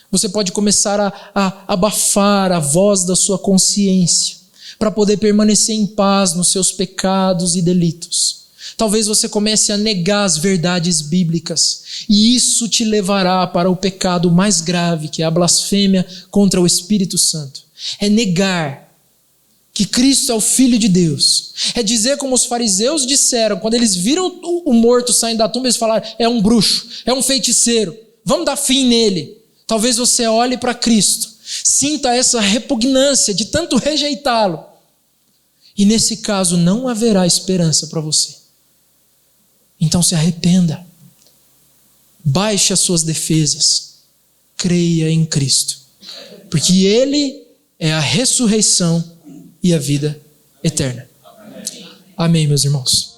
Você pode começar a abafar a voz da sua consciência, para poder permanecer em paz nos seus pecados e delitos. Talvez você comece a negar as verdades bíblicas, e isso te levará para o pecado mais grave, que é a blasfêmia contra o Espírito Santo. É negar que Cristo é o Filho de Deus. É dizer como os fariseus disseram, quando eles viram o morto saindo da tumba, eles falaram, é um bruxo, é um feiticeiro, vamos dar fim nele. Talvez você olhe para Cristo, sinta essa repugnância de tanto rejeitá-lo, e nesse caso não haverá esperança para você. Então se arrependa, baixe as suas defesas, creia em Cristo, porque Ele é a ressurreição e a vida eterna. Amém, meus irmãos.